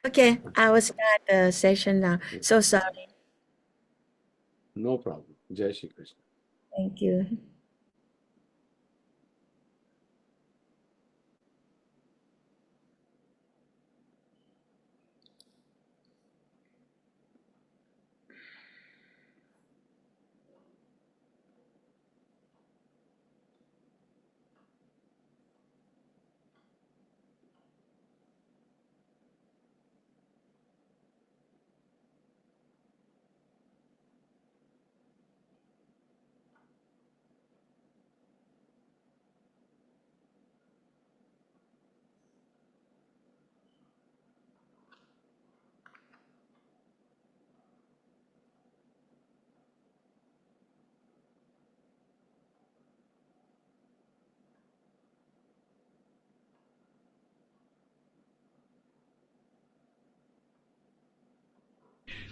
Okay, I will start the session now. So sorry. No problem. Jai Shri Krishna. Thank you.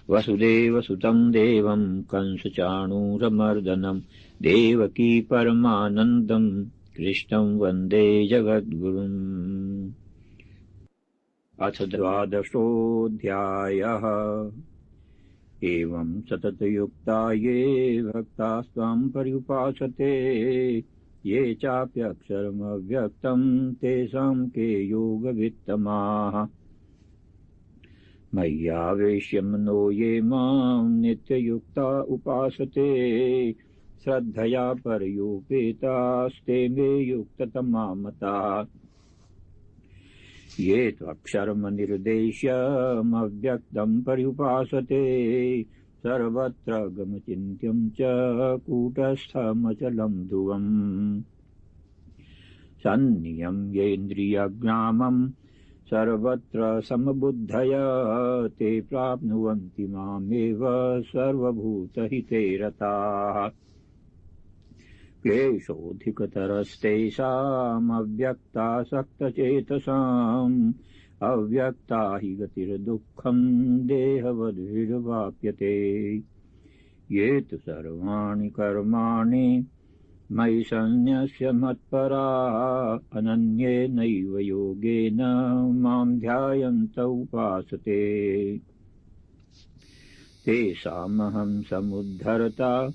वसुदेवसुतं देवं कंसचाणूरमर्दनं देवकी परमानन्दं कृष्णं वन्दे जगद्गुरुम्। अथ द्वादशोऽध्यायः। एवं सततयुक्ता ये भक्तास्त्वां पर्युपासते ये चाप्यक्षरमव्यक्तं तेषां के योगवित्तमाः। मय्यावेश्य मनो ये मां नित्ययुक्ता उपासते श्रद्धया परयोपेतास्ते मे युक्ततमा मताः। ये त्वक्षरमनिर्देश्यमव्यक्तं पर्युपासते सर्वत्र गमचिन्त्यं च कूटस्थमचलं ध्रुवम्। सन्नियम्येन्द्रियग्रामं सर्वत्र समबुद्धय ते प्राप्नुवन्ति मामेव सर्वभूतहिते रताः। क्लेशोऽधिकतरस्तेषामव्यक्तासक्तचेतसाम् अव्यक्ता हि गतिर्दुःखं देहवद्भिर्वाप्यते। ये तु सर्वाणि कर्माणि मयि सन्न्यस्य मत्परा अनन्येनैव योगेन मां ध्यायन्त उपासते तेषामहं समुद्धरता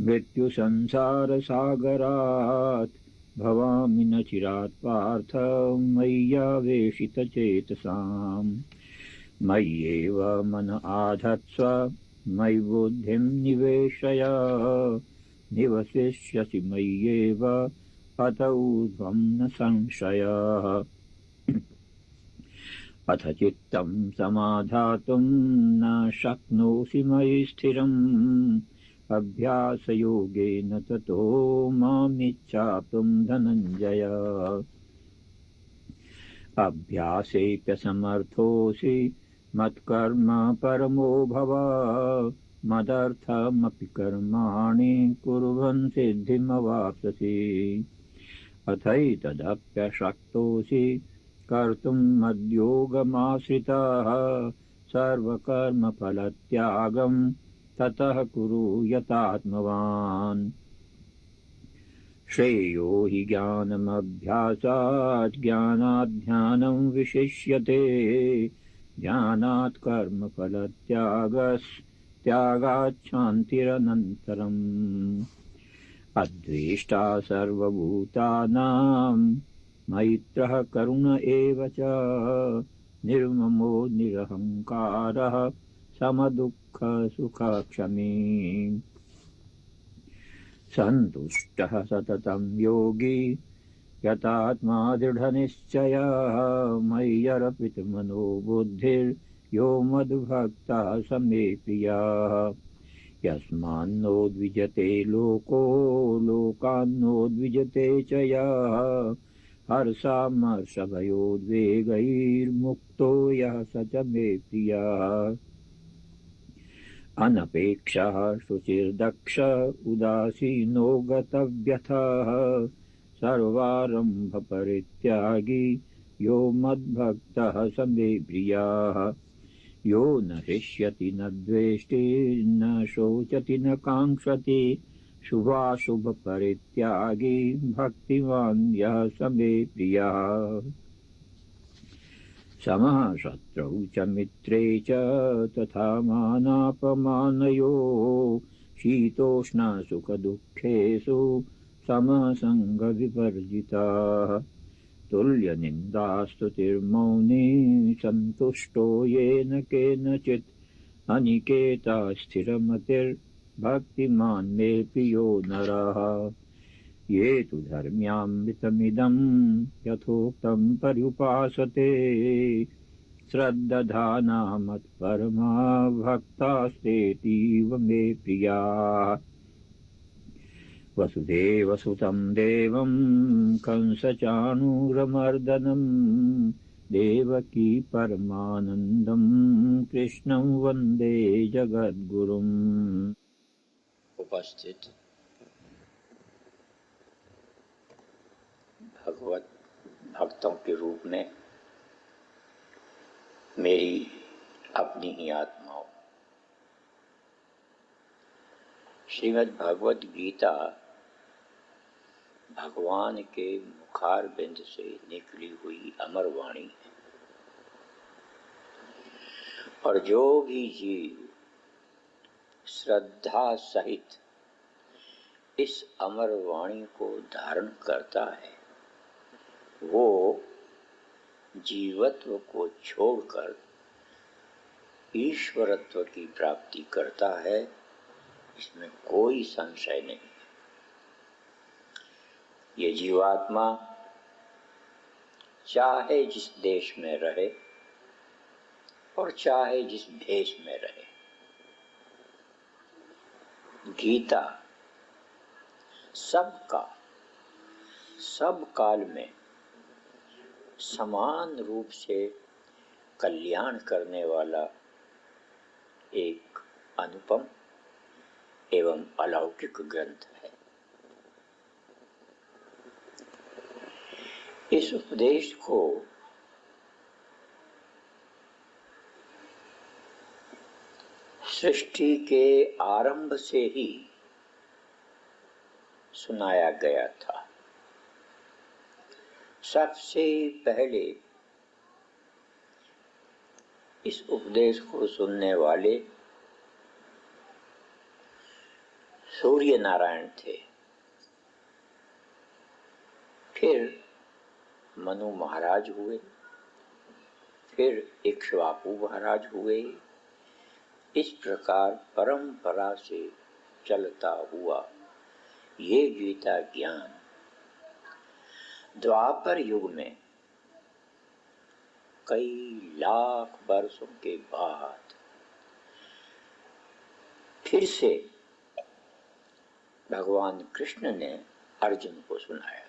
मृत्युसंसारसागरात् भवामि न चिरात् पार्थ मय्यावेशितचेतसाम्। मय्येव मन आधत्स्व मयि बुद्धिं निवेशय निवसिष्यसि मय्येव अत ऊर्ध्वं न संशयः। अथ चित्तं समाधातुं न शक्नोषि मयि स्थिरम् अभ्यासयोगेन ततो मामिच्छाप्तुं धनञ्जय। अभ्यासेऽप्यसमर्थोऽसि मत्कर्म परमो भव मदर्थमपि कर्माणि कुर्वन् सिद्धिमवाप्स्यसि। अथैतदप्यशक्तोऽसि कर्तुं मद्योगमाश्रितः सर्वकर्मफलत्यागं ततः कुरु यतात्मवान्। श्रेयो हि ज्ञानमभ्यासात् ज्ञानात् ध्यानं विशिष्यते ध्यानात् कर्मफलत्यागात् शान्तिरनन्तरम्। अद्वेष्टा सर्वभूतानां मैत्रः करुण एव च निर्ममो निरहङ्कारः समदुःखसुखक्षमी। सन्तुष्टः सततं योगी यतात्मा दृढनिश्चयः मय्यर्पितमनो बुद्धिर्यो मद्भक्तः स मे प्रियः। यस्मान्नो द्विजते लोको लोकान्नो द्विजते च यः हर्षामर्षभयोद्वेगैर्मुक्तो यः स च मे प्रियः। अनपेक्षः शुचिर्दक्ष उदासीनो गतव्यथः सर्वारम्भपरित्यागी यो मद्भक्तः स मे प्रियः। यो न हृष्यति न द्वेष्टि न शोचति न काङ्क्षति शुभाशुभपरित्यागी भक्तिमान् यः स मे प्रियः। समः शत्रौ च मित्रे च तथा मानापमानयोः शीतोष्णसुखदुःखेषु समसङ्गविवर्जिताः तुल्यनिन्दास्तुतिर्मौनी सन्तुष्टो येन केनचित् अनिकेता स्थिरमतिर्भक्तिमान् मे प्रियो नरः ये तु धर्म्यामृतमिदं यथोक्तं पर्युपासते श्रद्दधाना मत्परमा भक्तास्तेतीव मे प्रियाः वसुदेवसुतं देवं कंसचाणूरमर्दनं देवकी परमानन्दं कृष्णं वन्दे जगद्गुरुम्। उपस्थित भगवत भक्तों के रूप में मेरी अपनी ही आत्माओं, श्रीमद् भगवत गीता भगवान के मुखार बिंद से निकली हुई अमर वाणी है और जो भी जीव श्रद्धा सहित इस अमर वाणी को धारण करता है वो जीवत्व को छोड़कर ईश्वरत्व की प्राप्ति करता है, इसमें कोई संशय नहीं है। ये जीवात्मा चाहे जिस देश में रहे और चाहे जिस भेष में रहे, गीता सबका सब काल में समान रूप से कल्याण करने वाला एक अनुपम एवं अलौकिक ग्रंथ है। इस उपदेश को सृष्टि के आरंभ से ही सुनाया गया था। सबसे पहले इस उपदेश को सुनने वाले सूर्य नारायण थे, फिर मनु महाराज हुए, फिर इक्ष्वाकु महाराज हुए। इस प्रकार परंपरा से चलता हुआ ये गीता ज्ञान द्वापर युग में कई लाख वर्षों के बाद फिर से भगवान कृष्ण ने अर्जुन को सुनाया था।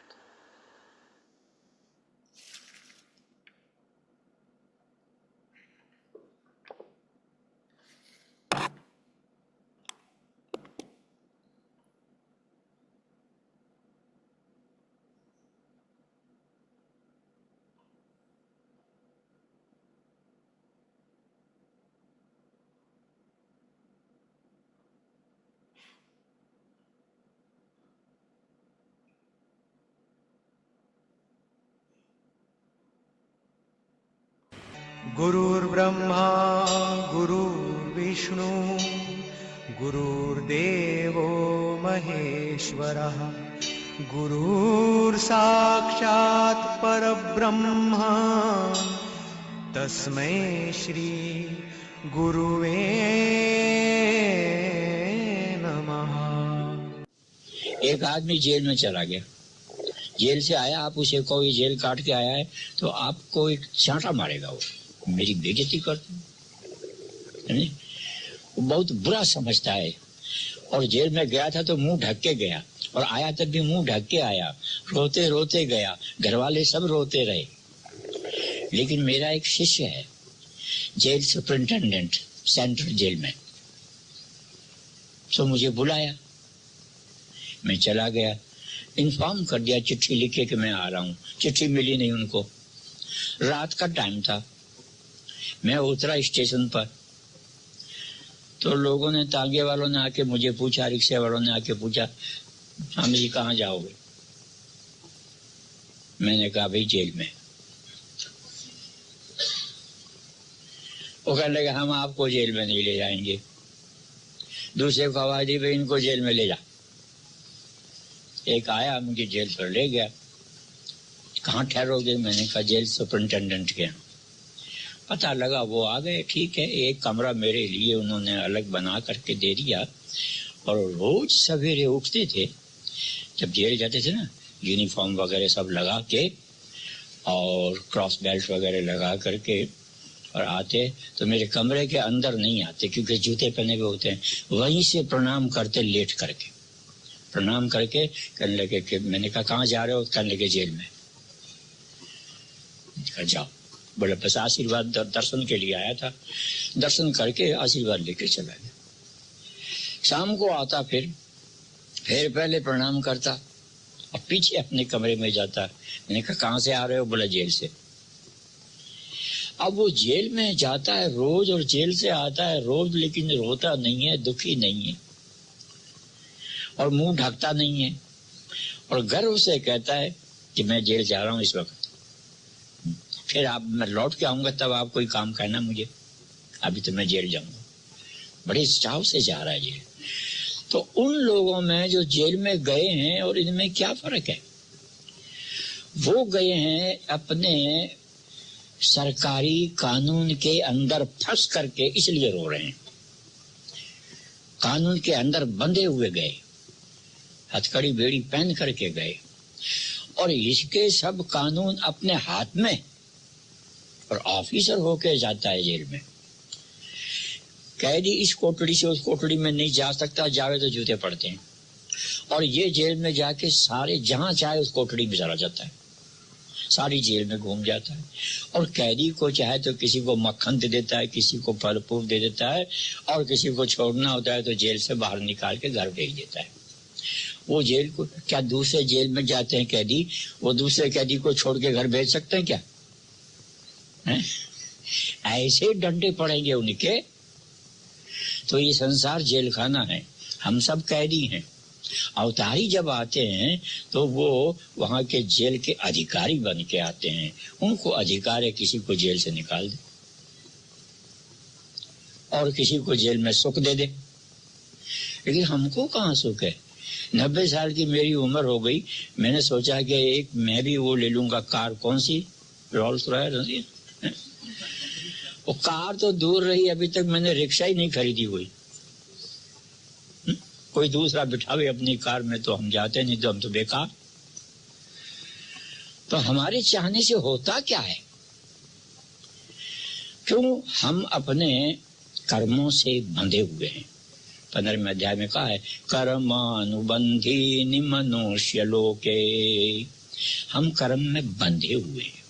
गुरुर्ब्रह्मा गुरुर्विष्णु गुरुर्देवो महेश्वरः गुरुर्साक्षात् परब्रह्म तस्मै श्री गुरुवे नमः। एक आदमी जेल में चला गया, जेल से आया, आप उसे कहो ये जेल काट के आया है तो आपको एक चांटा मारेगा, वो मेरी बेइज्जती करता है, वो बहुत बुरा समझता है। और जेल में गया था तो मुंह ढक के गया और आया तब भी मुंह ढक के आया, रोते रोते गया, घर वाले सब रोते रहे। लेकिन मेरा एक शिष्य है जेल सुपरिंटेंडेंट सेंट्रल जेल में, तो मुझे बुलाया, मैं चला गया, इन्फॉर्म कर दिया, चिट्ठी लिखे कि मैं आ रहा हूँ। चिट्ठी मिली नहीं उनको, रात का टाइम था। मैं उतरा स्टेशन पर तो लोगों ने, तांगे वालों ने आके मुझे पूछा, रिक्शे वालों ने आके पूछा, स्वामी जी कहाँ जाओगे? मैंने कहा भाई जेल में। वो कहने लगे हम आपको जेल में नहीं ले जाएंगे। दूसरे को आवाज दी भाई इनको जेल में ले जा। एक आया मुझे जेल पर ले गया। कहाँ ठहरोगे? मैंने कहा जेल सुपरिंटेंडेंट के यहाँ। पता लगा वो आ गए। ठीक है, एक कमरा मेरे लिए उन्होंने अलग बना करके दे दिया और रोज सवेरे उठते थे, जब जेल जाते थे ना, यूनिफॉर्म वगैरह सब लगा के और क्रॉस बेल्ट वगैरह लगा करके और आते तो मेरे कमरे के अंदर नहीं आते क्योंकि जूते पहने हुए होते हैं। वहीं से प्रणाम करते, लेट करके प्रणाम करके कहने लगे कि मैंने कहा कहाँ जा रहे हो? कहने लगे जेल में। जाओ। बोले बस आशीर्वाद दर्शन के लिए आया था, दर्शन करके आशीर्वाद लेके चला गया। शाम को आता, फिर पहले प्रणाम करता और पीछे अपने कमरे में जाता। मैंने कहा कहाँ से आ रहे हो? बोला जेल से। अब वो जेल में जाता है रोज और जेल से आता है रोज, लेकिन रोता नहीं है, दुखी नहीं है और मुंह ढकता नहीं है और गर्व से कहता है कि मैं जेल जा रहा हूँ इस वक्त। फिर आप मैं लौट के आऊंगा तब आप कोई काम करना मुझे, अभी तो मैं जेल जाऊंगा। बड़े चाव से जा रहा है जेल। तो उन लोगों में जो जेल में गए हैं और इनमें क्या फर्क है? वो गए हैं अपने सरकारी कानून के अंदर फंस करके, इसलिए रो रहे हैं। कानून के अंदर बंधे हुए गए, हथकड़ी बेड़ी पहन करके गए और इसके सब कानून अपने हाथ में, और ऑफिसर होके जाता है जेल में। कैदी इस कोठड़ी से उस कोठड़ी में नहीं जा सकता, जावे तो जूते पड़ते हैं। और ये जेल में जाके सारे जहां चाहे उस कोठड़ी में चला जाता है, सारी जेल में घूम जाता है। और कैदी को चाहे तो किसी को मक्खन दे देता है, किसी को फल फूल दे देता है, और किसी को छोड़ना होता है तो जेल से बाहर निकाल के घर भेज देता है। वो जेल को क्या दूसरे जेल में जाते हैं कैदी, वो दूसरे कैदी को छोड़ के घर भेज सकते हैं क्या? है? ऐसे डंडे पड़ेंगे उनके। तो ये संसार जेल खाना है, हम सब कैदी हैं। अवतारी जब आते हैं तो वो वहां के जेल के अधिकारी बन के आते हैं। उनको अधिकार है किसी को जेल से निकाल दे और किसी को जेल में सुख दे दे। लेकिन हमको कहाँ सुख है? 90 साल की मेरी उम्र हो गई, मैंने सोचा कि एक मैं भी वो ले लूंगा कार। कौन सी? Rolls Royce. वो कार तो दूर रही, अभी तक मैंने रिक्शा ही नहीं खरीदी हुई। कोई दूसरा बिठावे अपनी कार में तो हम जाते, नहीं तो हम तो बेकार। तो हमारे चाहने से होता क्या है? क्यों? हम अपने कर्मों से बंधे हुए हैं। 15वें अध्याय में कहा है कर्मानुबंधी मनुष्य लोके। हम कर्म में बंधे हुए हैं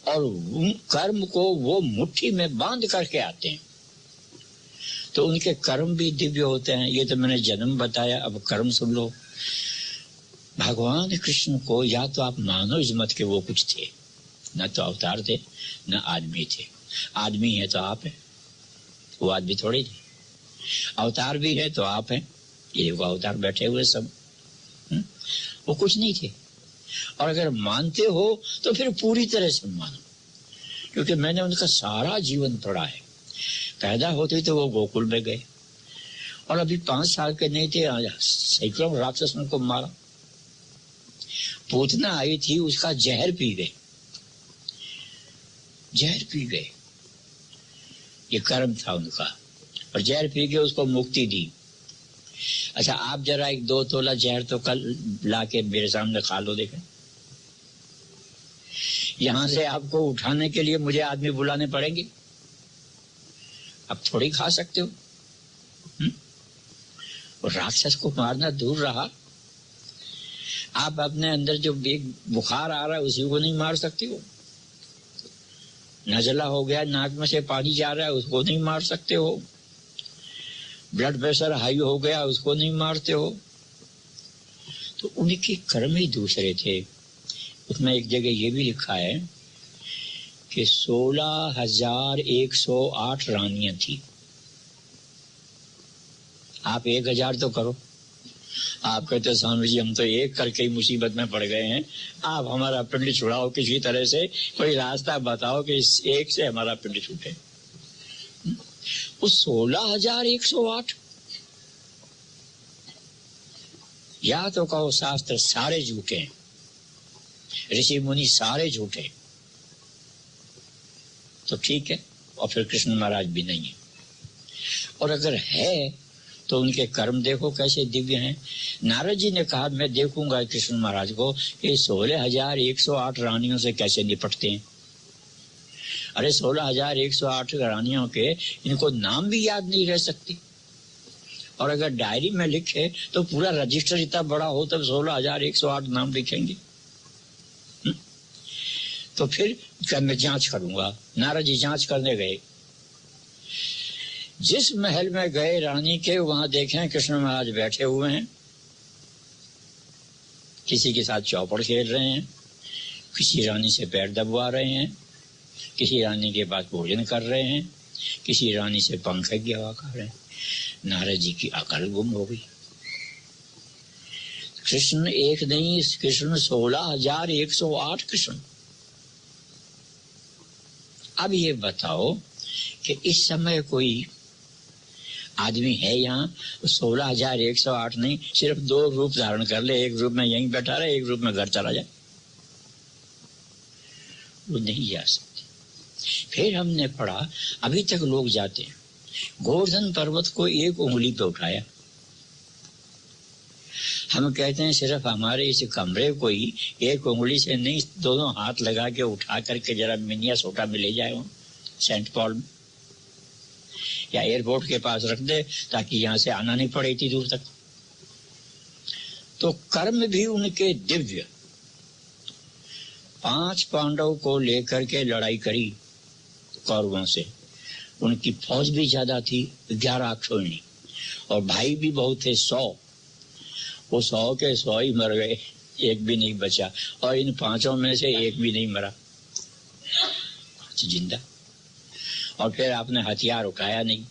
और कर्म को वो मुट्ठी में बांध करके आते हैं, तो उनके कर्म भी दिव्य होते हैं। ये तो मैंने जन्म बताया, अब कर्म सुन लो। भगवान कृष्ण को या तो आप मानो इस मत के वो कुछ थे, न तो अवतार थे न आदमी थे। आदमी है तो आप है, वो आदमी थोड़ी थे। अवतार भी है तो आप हैं, ये वो अवतार बैठे हुए सब। वो कुछ नहीं थे। और अगर मानते हो तो फिर पूरी तरह से मानो, क्योंकि मैंने उनका सारा जीवन पढ़ा है। पैदा होते तो वो गोकुल में गए और अभी 5 साल के नहीं थे, सैकड़ों राक्षस उनको मारा। पूतना आई थी, उसका जहर पी गए, जहर पी गए। ये कर्म था उनका, और जहर पी के उसको मुक्ति दी। अच्छा, आप जरा 1-2 तोला जहर तो कल लाके मेरे सामने खा लो, देखें। यहां से आपको उठाने के लिए मुझे आदमी बुलाने पड़ेंगे, अब थोड़ी खा सकते हो। और राक्षस को मारना दूर रहा, आप अपने अंदर जो एक बुखार आ रहा है उसी को नहीं मार सकते हो। नजला हो गया, नाक में से पानी जा रहा है, उसको नहीं मार सकते हो। ब्लड प्रेशर हाई हो गया, उसको नहीं मारते हो। तो उनके कर्म ही दूसरे थे। उसमें एक जगह ये भी लिखा है कि 16,108 रानियां थी। आप 1,000 तो करो। आप कहते स्वामी जी हम तो एक करके ही मुसीबत में पड़ गए हैं, आप हमारा पिंड छुड़ाओ किसी तरह से, कोई रास्ता बताओ कि इस एक से हमारा पिंड छूटे। वो 16,108, या तो कहो शास्त्र सारे झूठे हैं, ऋषि मुनि सारे झूठे, तो ठीक है, और फिर कृष्ण महाराज भी नहीं है। और अगर है तो उनके कर्म देखो कैसे दिव्य हैं। नारद जी ने कहा मैं देखूंगा कृष्ण महाराज को कि 16,108 रानियों से कैसे निपटते हैं। अरे 16,108 रानियों के इनको नाम भी याद नहीं रह सकते, और अगर डायरी में लिखे तो पूरा रजिस्टर इतना बड़ा हो तब 16,108 नाम लिखेंगे। तो फिर क्या मैं जांच करूंगा। नारद जी जांच करने गए, जिस महल में गए रानी के, वहां देखें कृष्ण महाराज बैठे हुए हैं, किसी के साथ चौपड़ खेल रहे हैं, किसी रानी से पैर दबवा रहे हैं, किसी रानी के पास भोजन कर रहे हैं, किसी रानी से पंखे की हवा खा रहे हैं। नारद जी की अकल गुम हो गई। कृष्ण एक नहीं, कृष्ण 16,108 कृष्ण। अब ये बताओ कि इस समय कोई आदमी है यहाँ 16,108 नहीं, सिर्फ 2 रूप धारण कर ले, एक रूप में यहीं बैठा रहे, एक रूप में घर चला जाए, वो नहीं जा सकते। फिर हमने पढ़ा अभी तक लोग जाते हैं, गोवर्धन पर्वत को 1 उंगली पे उठाया। हम कहते हैं सिर्फ हमारे इस कमरे को ही 1 उंगली से नहीं, दोनों हाथ लगा के उठा करके जरा मिनियासोटा में ले जाए, सेंट पॉल में या एयरपोर्ट के पास रख दे, ताकि यहाँ से आना नहीं पड़े इतनी दूर तक। तो कर्म भी उनके दिव्य। 5 पांडव को लेकर के लड़ाई करी कौरवों से, उनकी फौज भी ज्यादा थी 11 अक्षोहिणी, और भाई भी बहुत थे 100। वो 100 के 100 ही मर गए, एक भी नहीं बचा, और इन 5 में से एक भी नहीं मरा, 5 जिंदा। और फिर आपने हथियार उठाया नहीं।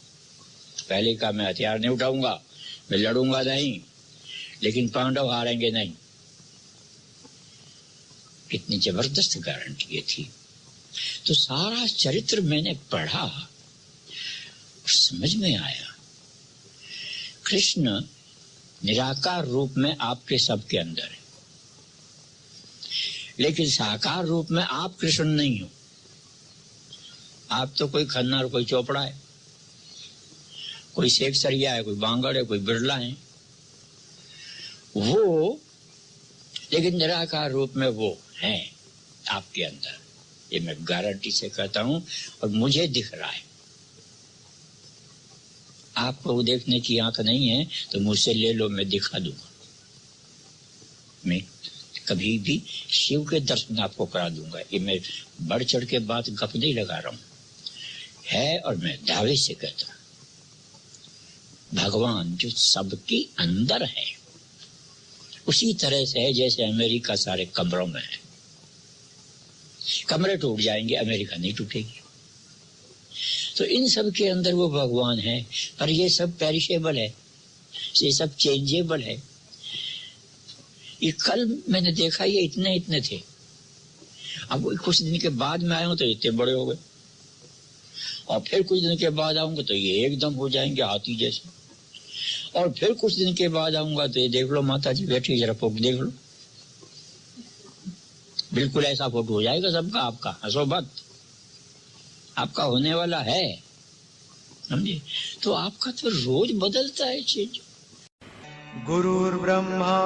पहले कहा मैं हथियार नहीं उठाऊंगा, मैं लड़ूंगा नहीं, लेकिन पांडव हारेंगे नहीं। कितनी जबरदस्त गारंटी ये थी। तो सारा चरित्र मैंने पढ़ा और समझ में आया, कृष्ण निराकार रूप में आपके सबके अंदर है, लेकिन साकार रूप में आप कृष्ण नहीं हो। आप तो कोई खन्ना और कोई चोपड़ा है, कोई शेख सरिया है, कोई बांगड़ है, कोई बिरला है, वो लेकिन निराकार रूप में वो है आपके अंदर। ये मैं गारंटी से कहता हूं, और मुझे दिख रहा है। आपको वो देखने की आंख नहीं है तो मुझसे ले लो, मैं दिखा दूंगा। मैं कभी भी शिव के दर्शन आपको करा दूंगा। ये मैं बढ़ चढ़ के बात गप नहीं लगा रहा हूं, है, और मैं दावे से कहता हूं, भगवान जो सबके अंदर है उसी तरह से है जैसे अमेरिका सारे कमरों में है। कमरे टूट जाएंगे, अमेरिका नहीं टूटेगी। तो इन सब के अंदर वो भगवान है, पर ये सब पेरिशेबल है, ये सब चेंजेबल है। ये कल मैंने देखा ये इतने इतने थे, अब कुछ दिन के बाद में आए हूं तो इतने बड़े हो गए, और फिर कुछ दिन के बाद आऊंगा तो ये एकदम हो जाएंगे हाथी जैसे, और फिर कुछ दिन के बाद आऊंगा तो ये देख लो माता जी बैठी, जरा फोटो देख लो, बिल्कुल ऐसा फोटो हो जाएगा सबका। आपका हंसो मत, आपका होने वाला है, समझे। तो आपका तो रोज बदलता है चीज। गुरुर्ब्रह्मा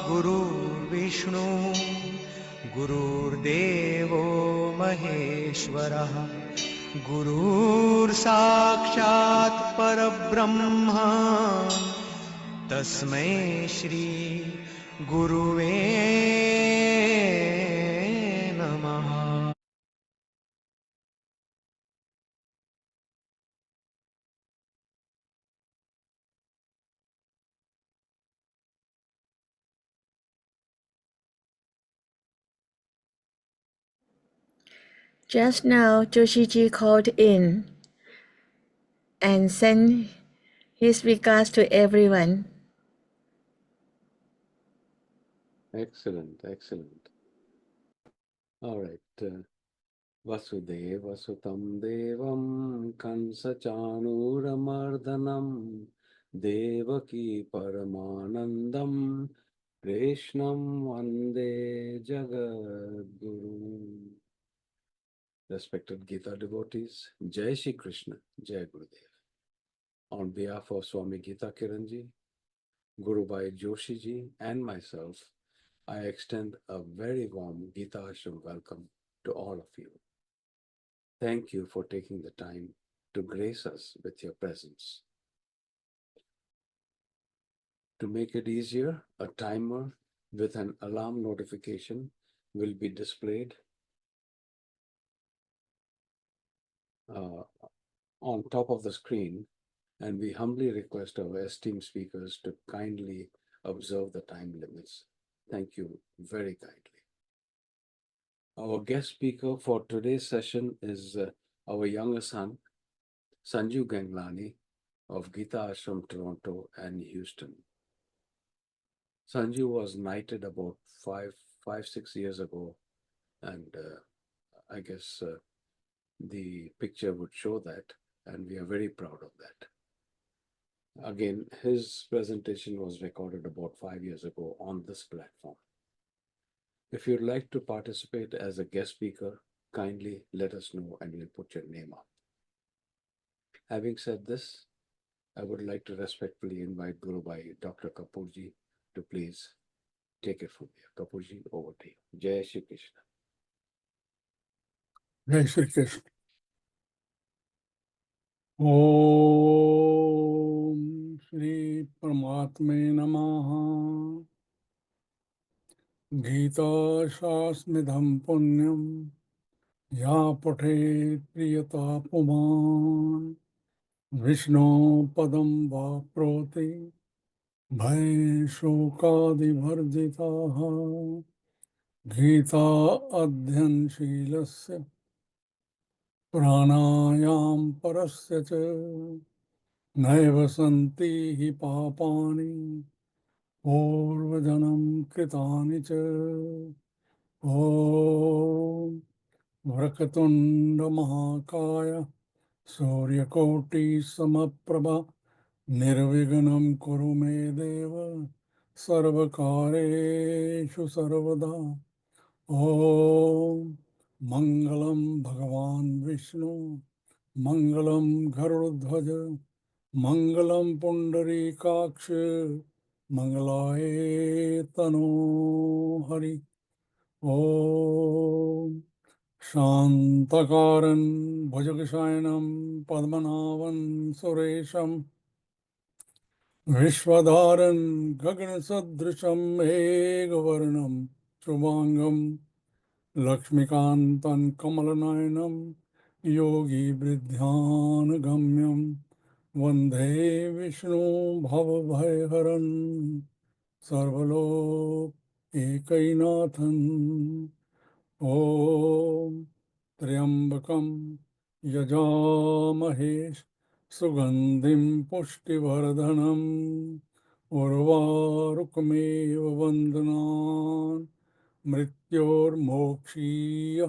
गुरुर्विष्णु गुरुर्देवो महेश्वरः गुरुर्साक्षात् परब्रह्म तस्मै श्री गुरुवे नमः। Just now, Joshiji called in and sent his regards to everyone. Excellent, excellent. All right. Vasudeva Sutam Devam Kansachanuramardanam Devaki Paramanandam Krishnam Vande Jagadguru. Respected Gita devotees, Jai Shri Krishna, Jai Gurudev. On behalf of Swami Gita Kiranji, Gurubai Joshi ji, and myself, I extend a very warm Gita Ashram welcome to all of you. Thank you for taking the time to grace us with your presence. To make it easier, a timer with an alarm notification will be displayed on top of the screen, and we humbly request our esteemed speakers to kindly observe the time limits. Thank you very kindly. Our guest speaker for today's session is our younger son, Sanju Ganglani of Gita Ashram, Toronto and Houston. Sanju was knighted about 6 years ago, and I guess the picture would show that, and we are very proud of that. Again, his presentation was recorded about 5 years ago on this platform. If you'd like to participate as a guest speaker, kindly let us know and we'll put your name up. Having said this, I would like to respectfully invite Gurubai Dr. Kapoorji to please take it from here. Kapoorji, over to you. Jai Shri Krishna. जय श्री कृष्ण। ओम श्री परमात्मे नमः। गीता शास्त्रमिदं पुण्यं या पठेत् प्रियता पुमान् विष्णु पदं वाप्नोति भय शोकादिवर्जिताः। गीता अध्ययनशीलस्य प्राणायाम परस्य च नैव सन्ति हि पापानि पूर्वजन्म कृतानि च। ॐ वक्रतुण्ड महाकाय सूर्यकोटि समप्रभा निर्विघ्नं कुरु मे देव सर्वकार्येषु सर्वदा। ॐ मंगलम भगवान विष्णु मंगलम गरुड़ध्वज मंगलम पुंडरीकाक्ष मंगलाय तनो हरि। ओम शांतकारं भुजगशयनं पद्मनाभं सुरेशं विश्वधारं गगनसदृशं मेघवर्णं शुभांगं लक्ष्मीकान्तं कमलनयनं योगिवृद्ध्यानुगम्यं वन्दे विष्णु भवभयहरं सर्वलोकैकनाथम्। ॐ त्र्यम्बकं यजामहे सुगन्धिं पुष्टिवर्धनम् उर्वारुकमेव वन्दनान् मृत्योर्मोक्षीय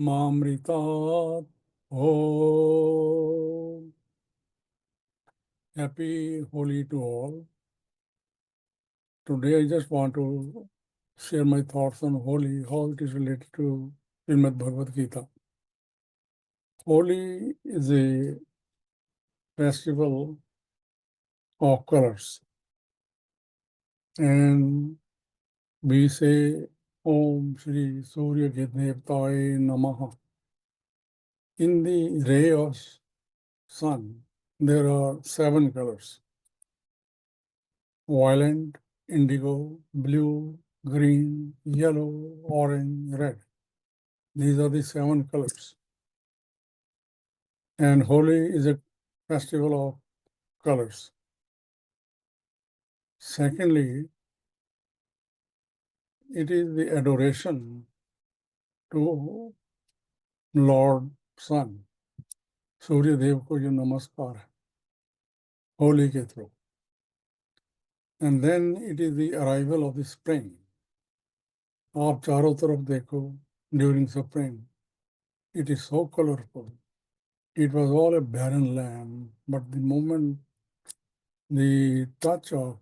मामृतात्। ॐ Happy Holi to all. Today I just want to share my thoughts on Holi, how it is related to Srimad Bhagavad Gita. Holi is a festival of colors, and we say Om Shri Surya Devtaye Namaha. In the ray of sun, there are 7 colors: violet, indigo, blue, green, yellow, orange, red. These are the 7 colors. And Holi is a festival of colors. Secondly, it is the adoration to Lord Sun. सूर्य देव को जो नमस्कार है होली के through. And then it is the arrival of the spring. आप चारों तरफ देखो during spring. it is so colorful. It was all a barren land, but the moment the touch of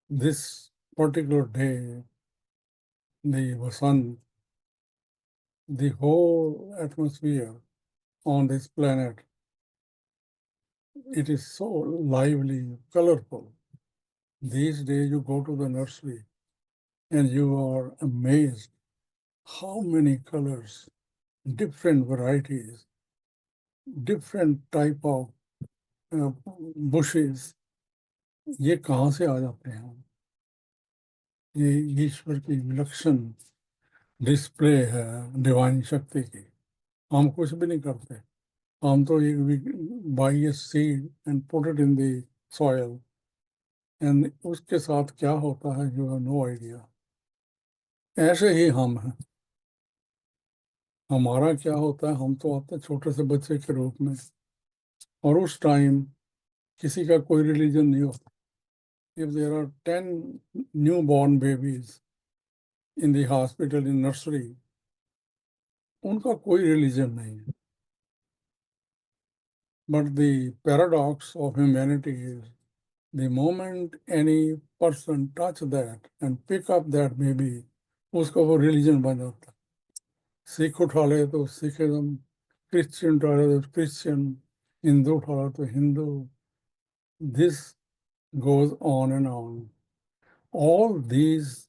this particular day, the Vasant, the whole atmosphere on this planet, it is so lively, colorful. These days you go to the nursery and you are amazed how many colors, different varieties, different type of bushes, ये कहाँ से आ जाते हैं? ये ईश्वर की विलक्षण display है divine शक्ति की. हम कुछ भी नहीं करते. हम तो ये buy a seed and put it in the soil, and उसके साथ क्या होता है you have no idea. ऐसे ही हम हैं. हमारा क्या होता है, हम तो आते छोटे से बच्चे के रूप में, और उस टाइम किसी का कोई रिलीजन नहीं होता. If there are 10 newborn babies in the hospital, in nursery, उनका कोई रिलीजन नहीं है. But the paradox of humanity is, the moment any person touch that and pick up that baby, उसका वो religion बन जाता. सिख उठा ले तो सिखिज्म, क्रिश्चियन उठा ले तो क्रिश्चियन, हिंदू उठा ले तो Hindu. This goes on and on. All these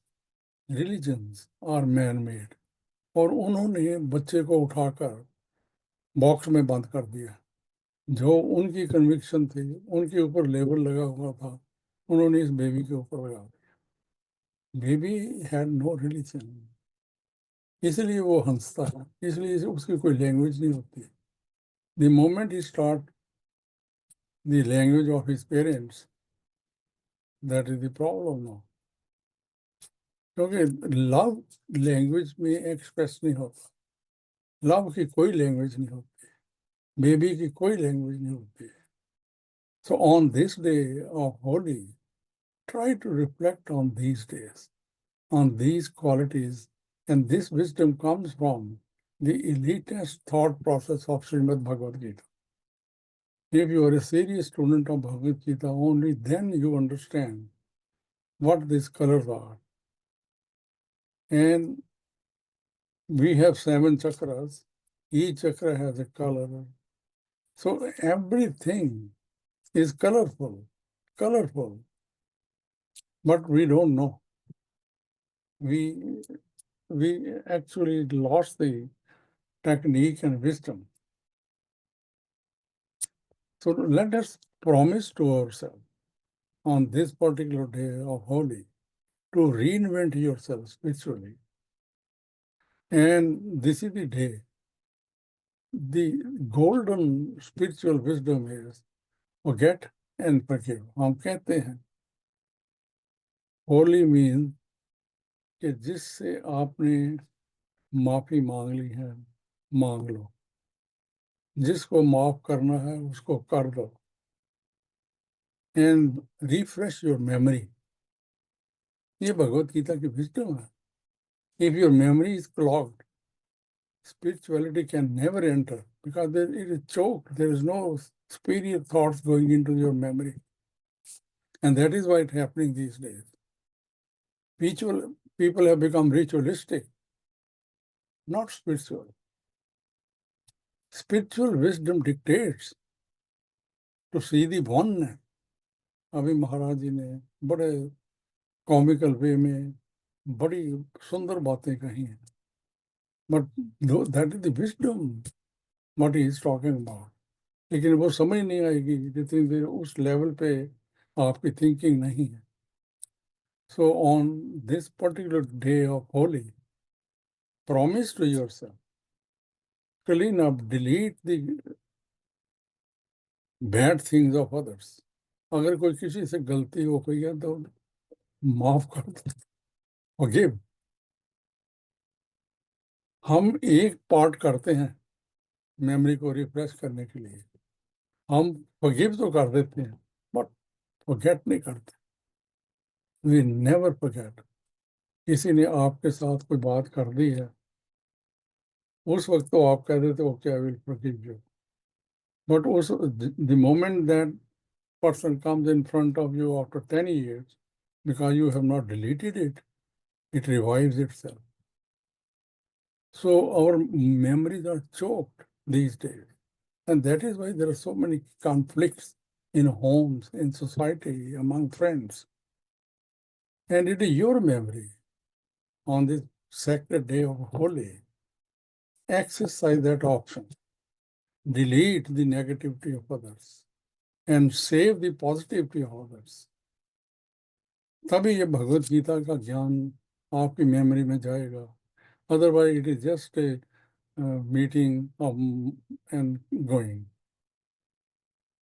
religions are man-made. और उन्होंने बच्चे को उठाकर बॉक्स में बंद कर दिया. जो उनकी कन्विक्शन थी, उनके ऊपर लेबल लगा हुआ था, उन्होंने इस बेबी के ऊपर लगा दिया. बेबी हैड नो रिलीजन, इसलिए वो हंसता है, इसलिए उसकी कोई लैंग्वेज नहीं होती. The moment he start the language of his parents, that is the problem now. क्योंकि लव लैंग्वेज में एक्सप्रेस नहीं होता. लव की कोई लैंग्वेज नहीं होती. बेबी की कोई लैंग्वेज नहीं होती. So on this day of Holi, try to reflect on these days, on these qualities, and this wisdom comes from the elitist thought process of Srimad Bhagavad Gita. If you are a serious student of Bhagavad Gita, only then you understand what these colors are. And we have 7 chakras. Each chakra has a color. So everything is colorful, but we don't know. We actually lost the technique and wisdom. So let us promise to ourselves on this particular day of Holi to reinvent yourself spiritually. And this is the day. The golden spiritual wisdom is forget and forgive. हम कहते हैं Holi mean कि जिससे आपने माफी मांग ली है, मांग लो. जिसको माफ करना है उसको कर दो. And refresh your memory. ये भगवत गीता की विजडम है. If your memory is clogged, spirituality can never enter because it is choked. There is no superior thoughts going into your memory. And that is why it's happening these days. People have become ritualistic, not spiritual. Spiritual wisdom dictates to see the oneness. अभी महाराज जी ने बड़े comical वे में बड़ी सुंदर बातें कही हैं. But that is the wisdom what he is talking about. लेकिन वो समझ नहीं आएगी जितनी देर उस लेवल पे आपकी थिंकिंग नहीं है. So on this particular day of Holi, promise to yourself, clean up, delete the bad things of others. अगर कोई किसी से गलती हो गई है तो माफ कर दो. Forgive. हम एक पार्ट करते हैं मेमोरी को रिफ्रेश करने के लिए. हम फॉरगिव तो कर देते हैं, बट फॉरगेट नहीं करते. We never forget. किसी ने आपके साथ कोई बात कर दी है, उस वक्त तो आप कहते थे okay I will forgive you, but उस the moment that person comes in front of you after 10 years, because you have not deleted it, it revives itself. So our memories are choked these days. And that is why there are so many conflicts in homes, in society, among friends. And it is your memory on this sacred day of Holi. Exercise that option. Delete the negativity of others and save the positivity of others. तभी ये भगवत गीता का ज्ञान आपकी memory में जाएगा. Otherwise, it is just a meeting and going.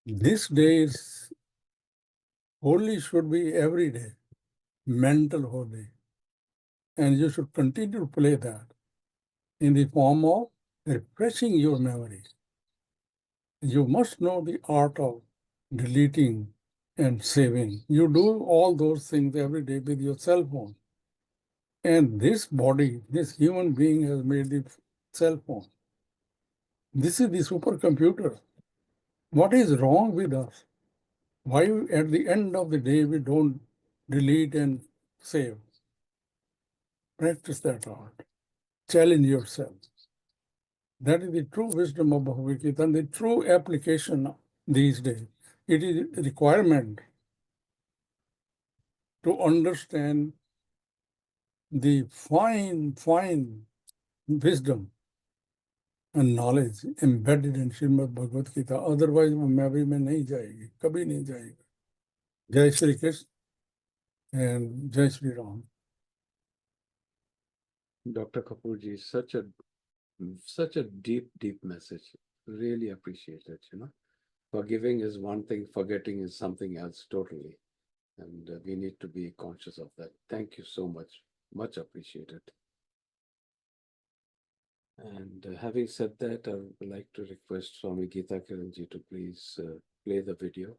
This day is holy, should be every day, mental holy. And you should continue to play that in the form of refreshing your memory. You must know the art of deleting and saving. You do all those things every day with your cell phone. And this body, this human being has made the cell phone. This is the supercomputer. What is wrong with us? Why at the end of the day we don't delete and save? Practice that art. Challenge yourself. That is the true wisdom of Bhagavad Gita and the true application these days. It is a requirement to understand the fine wisdom and knowledge embedded in Srimad Bhagavad Gita. Otherwise, वो memory में नहीं जाएगी, कभी नहीं जाएगी. Jai Shri Krishna and Jai Shri Ram. Dr. Kapoorji, such a deep message. Really appreciate it, you know. Forgiving is one thing, forgetting is something else totally. And we need to be conscious of that. Thank you so much. Much appreciated. And having said that, I would like to request Swami Geeta Kiranji to please play the video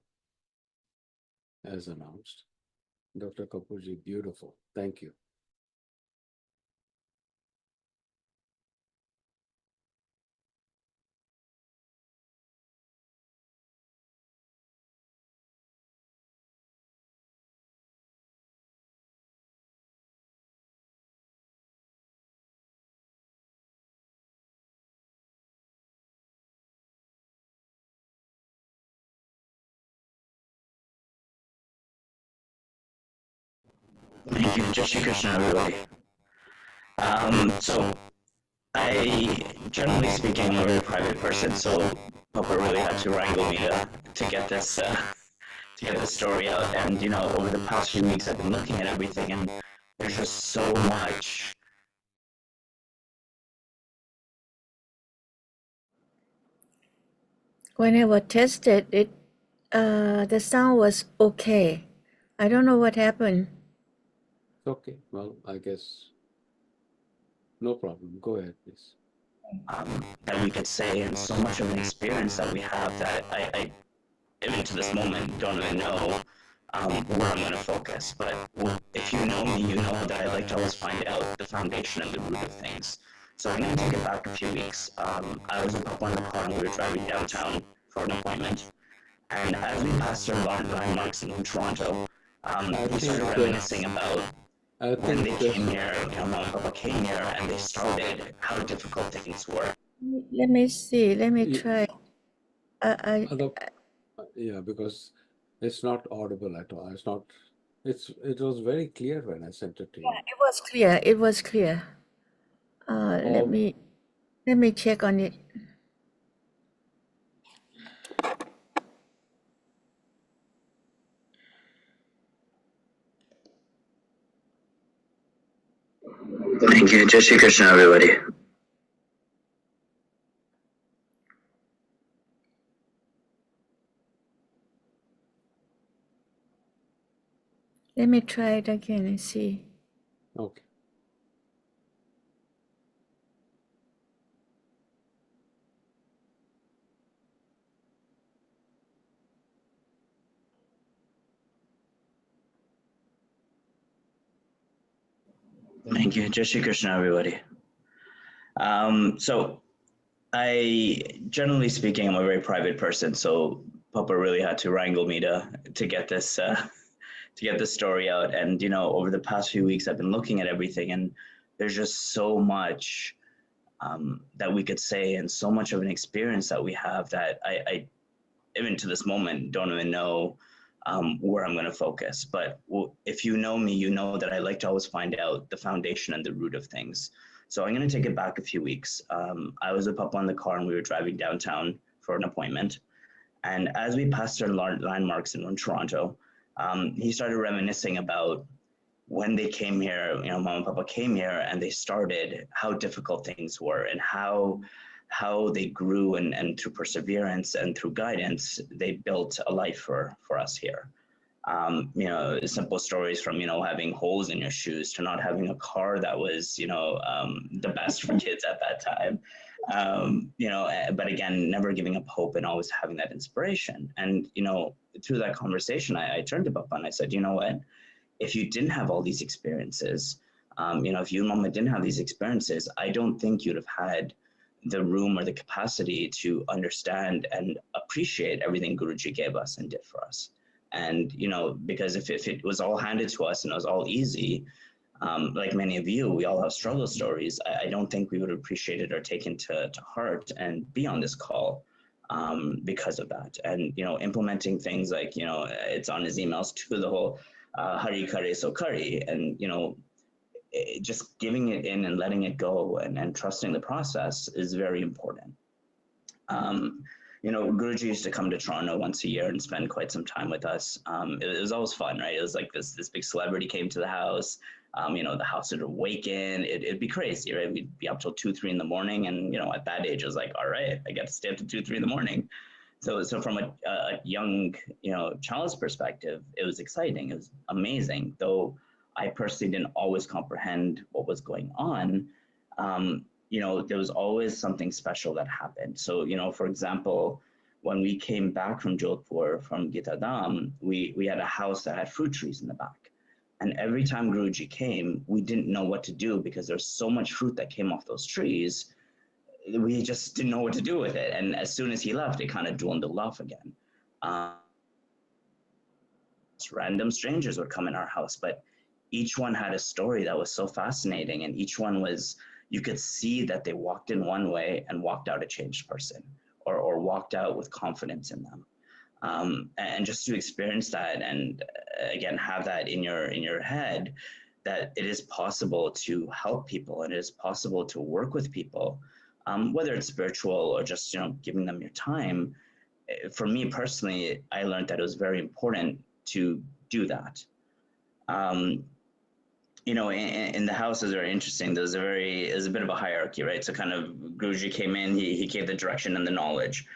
as announced. Dr. Kapoorji, beautiful. Thank you. Thank you. Jai Shri Krishna, everybody. So I, generally speaking, I'm a very private person, so Papa really had to wrangle me to get this story out. And you know, over the past few weeks, I've been looking at everything, and there's just so much. When I was tested, the sound was okay. I don't know what happened. Okay, well, I guess no problem. Go ahead, please. That we could say, and so much of an experience that we have that I even to this moment, don't even know where I'm going to focus. But if you know me, you know that I like to always find out the foundation and the root of things. So I'm going to take it back a few weeks. I was with Papa in the car and we were driving downtown for an appointment. And as we passed through landmarks in Toronto, we started reminiscing about when they came here, you know, Mama and Papa came here and they started, how difficult things were. Let me see. Let me Ye- try. Yeah, because it's not audible at all. It's not. It was very clear when I sent it to you. It was clear. It was clear. Let me check on it. Thank you. Jai Shri Krishna, everybody. Let me try it again and see. Okay. Thank you. Jai Shri Krishna, everybody. So I, generally speaking, I'm a very private person. So Papa really had to wrangle me to get this to get this story out. And over the past few weeks, I've been looking at everything, and there's just so much that we could say, and so much of an experience that we have that I even to this moment don't even know where I'm going to focus. But if you know me, you know that I like to always find out the foundation and the root of things. So I'm going to take it back a few weeks. I was with Papa in the car, and we were driving downtown for an appointment. And as we passed certain landmarks in Toronto, he started reminiscing about when they came here, Mom and Papa came here, and they started, how difficult things were, and how they grew, and through perseverance and through guidance, they built a life for us here. Simple stories from, having holes in your shoes to not having a car that was, the best for kids at that time. But again, never giving up hope and always having that inspiration. And, through that conversation, I turned to Papa and I said, you know what, if you didn't have all these experiences, if you and Mama didn't have these experiences, I don't think you'd have had the room or the capacity to understand and appreciate everything Guruji gave us and did for us. And, because if it was all handed to us and it was all easy, like many of you, we all have struggle stories. I don't think we would have appreciated or taken to heart and be on this call because of that. And, implementing things like, it's on his emails too, the whole Hari Kare So Kari, and, just giving it in and letting it go and trusting the process is very important. Guruji used to come to Toronto once a year and spend quite some time with us. It was always fun, right? It was like this big celebrity came to the house. The house would awaken. It'd be crazy, right? We'd be up till 2, 3 in the morning. And, at that age, it was like, all right, I got to stay up to 2, 3 in the morning. So from a young, child's perspective, it was exciting. It was amazing. Though I personally didn't always comprehend what was going on. There was always something special that happened. So, for example, when we came back from Jodhpur, from Gita Dham, we had a house that had fruit trees in the back. And every time Guruji came, we didn't know what to do because there's so much fruit that came off those trees. We just didn't know what to do with it. And as soon as he left, it kind of dwindled off again. Random strangers would come in our house, but each one had a story that was so fascinating. And each one was, you could see that they walked in one way and walked out a changed person, or walked out with confidence in them. And just to experience that, and again, have that in your head, that it is possible to help people, and it is possible to work with people, whether it's spiritual or just, giving them your time. For me personally, I learned that it was very important to do that. In the house is very interesting. It was a bit of a hierarchy, right? So kind of Guruji came in, he gave the direction and the knowledge.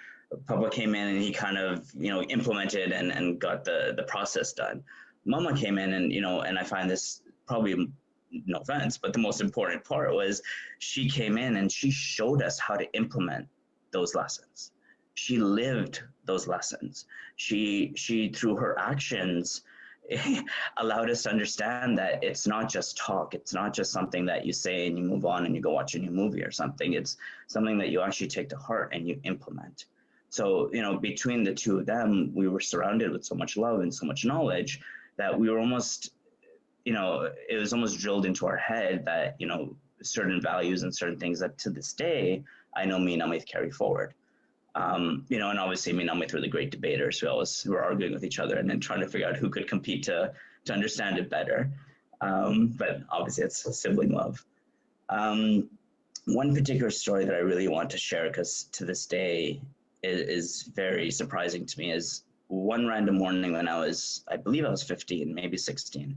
Papa came in and he kind of, implemented and got the process done. Mama came in and, and I find this probably, no offense, but the most important part was she came in and she showed us how to implement those lessons. She lived those lessons. She through her actions, allowed us to understand that it's not just talk. It's not just something that you say and you move on and you go watch a new movie or something. It's something that you actually take to heart and you implement. So, between the two of them, we were surrounded with so much love and so much knowledge that we were almost, it was almost drilled into our head that, certain values and certain things that to this day, I know me and Amit carry forward. And obviously me and Amit were the great debaters who always were arguing with each other and then trying to figure out who could compete to understand it better. But obviously it's sibling love. One particular story that I really want to share, because to this day is very surprising to me, is one random morning when I believe I was 15, maybe 16.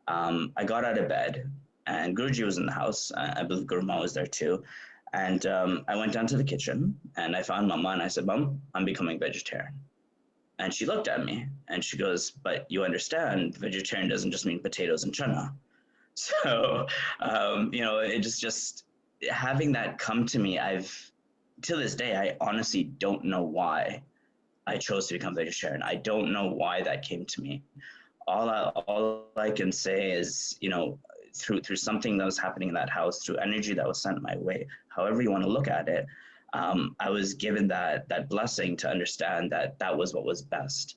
I got out of bed and Guruji was in the house. I believe Guru Ma was there too. And I went down to the kitchen and I found Mama and I said, Mom, I'm becoming vegetarian. And she looked at me and she goes, but you understand, vegetarian doesn't just mean potatoes and chana. So, it just having that come to me, to this day, I honestly don't know why I chose to become vegetarian. I don't know why that came to me. All I can say is, through something that was happening in that house, through energy that was sent my way, however you want to look at it, I was given that blessing to understand that that was what was best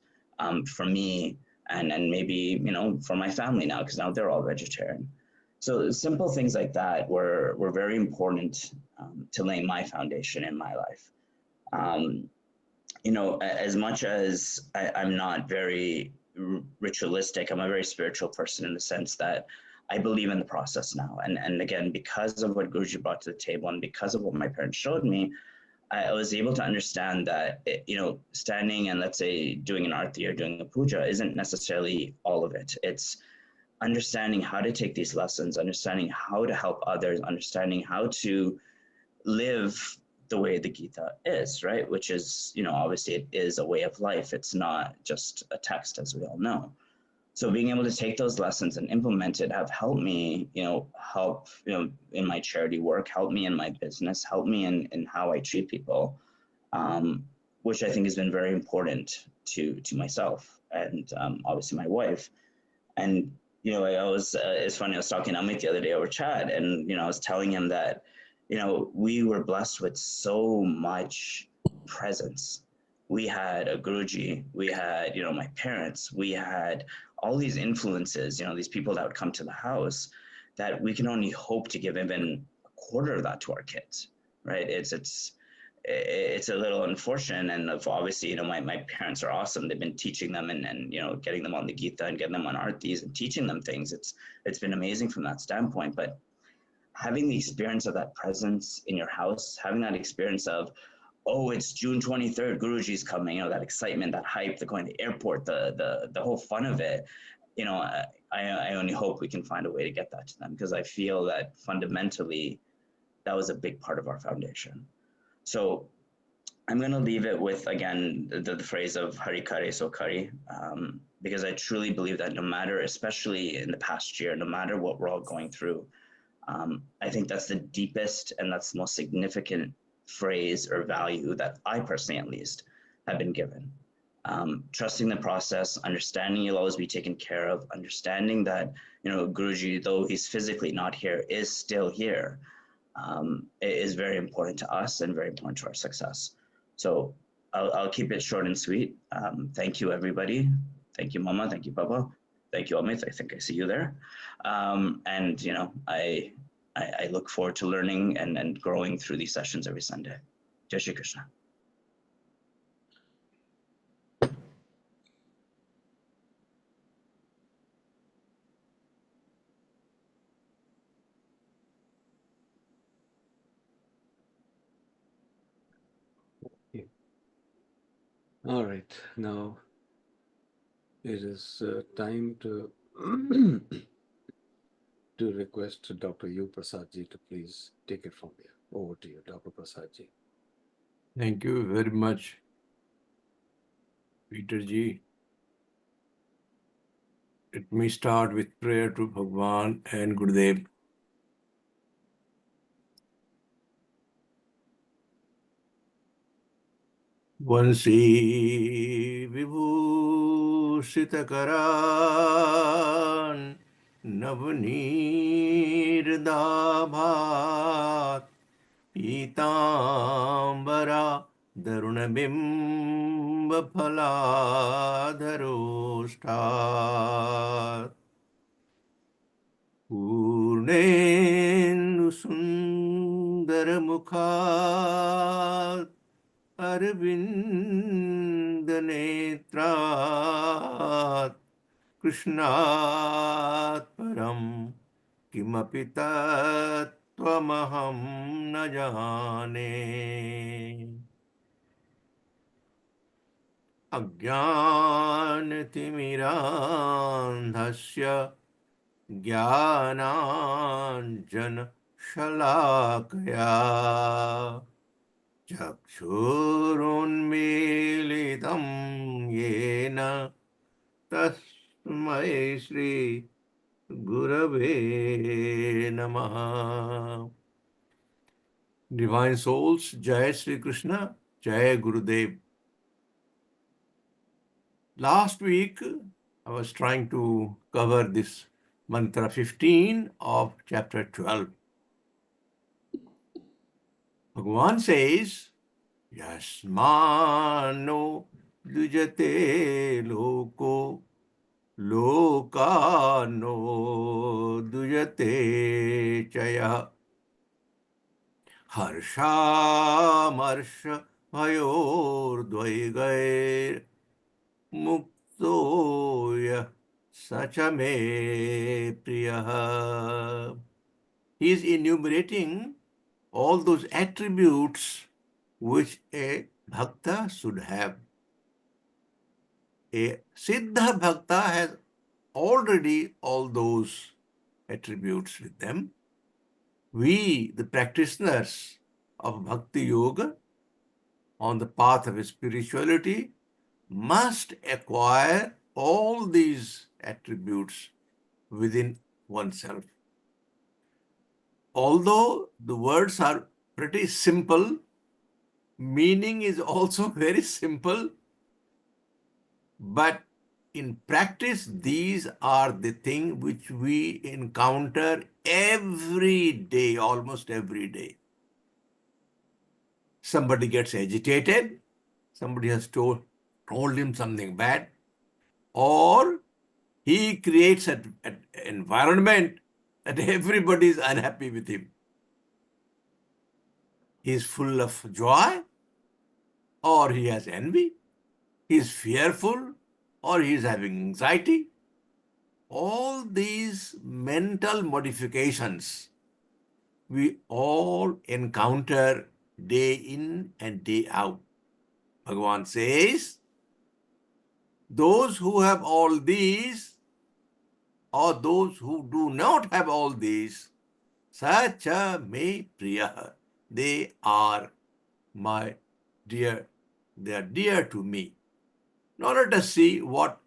for me and maybe, you know, for my family now, because now they're all vegetarian. So simple things like that were very important to lay my foundation in my life. You know, as much as I'm not very ritualistic, I'm a very spiritual person in the sense that I believe in the process now. And again, because of what Guruji brought to the table and because of what my parents showed me, I was able to understand that, you know, standing and let's say doing an arti or doing a puja isn't necessarily all of it. It's understanding how to take these lessons, understanding how to help others, understanding how to live the way the Gita is, right? Which is, you know, obviously it is a way of life. It's not just a text, as we all know. So being able to take those lessons and implement it have helped me, help, in my charity work, help me in my business, help me in how I treat people, which I think has been very important to myself and obviously my wife. And, it's funny, I was talking to Amit the other day over chat and, I was telling him that, we were blessed with so much presence. We had a Guruji, we had, my parents, we had all these influences, these people that would come to the house that we can only hope to give even a quarter of that to our kids, right? It's a little unfortunate. And obviously, my parents are awesome. They've been teaching them and getting them on the Gita and getting them on Artis and teaching them things. It's been amazing from that standpoint. But having the experience of that presence in your house, having that experience of, oh, it's June 23rd, Guruji's coming, that excitement, that hype, the going to the airport, the whole fun of it, I only hope we can find a way to get that to them, because I feel that fundamentally that was a big part of our foundation. So I'm going to leave it with, again, the phrase of Hari Kare So Kare, because I truly believe that no matter, especially in the past year, no matter what we're all going through, I think that's the deepest and that's the most significant phrase or value that I personally, at least, have been given. Trusting the process, understanding you'll always be taken care of, understanding that, Guruji, though he's physically not here, is still here. It is very important to us and very important to our success. So I'll keep it short and sweet. Thank you, everybody. Thank you, Mama. Thank you, Papa. Thank you, Amit. I think I see you there. And, I look forward to learning and growing through these sessions every Sunday. Jai Shri Krishna. All right, now it is time to to request Dr. U. Prasad ji to please take it from here. Over to you, Dr. Prasad ji. Thank you very much, Peter ji. Let me start with prayer to Bhagwan and Gurudev. Vansi Vibhushitakaran Navnirdabhat Itambara Darunabimba Phaladharostat Purnendu Sundaramukhat Arvind Netrat Krishnat Param Kimapi Tattvamaham na jane Ajnanatimirandhasya Jnananjana Shalakaya Chakshurunmilitam yena tasmai Shri Gurave Namaha. Divine souls, Jai Shri Krishna, Jai Gurudev. Last week, I was trying to cover this mantra 15 of chapter 12. Bhagavan says, Yasmano dujate loko lokano dujate chaya harsha marsha bhayor dvaigair muktoya sachame priyaha. He is enumerating all those attributes which a bhakta should have. A Siddha bhakta has already all those attributes with them. We, the practitioners of Bhakti Yoga on the path of spirituality, must acquire all these attributes within oneself. Although the words are pretty simple, meaning is also very simple, but in practice, these are the things which we encounter every day, almost every day. Somebody gets agitated, somebody has told him something bad, or he creates an environment that everybody is unhappy with him. He is full of joy, or he has envy. He is fearful, or he is having anxiety. All these mental modifications we all encounter day in and day out. Bhagavan says, those who have all these, or those who do not have all these, sacha me priya, they are my dear, they are dear to me. Now let us see what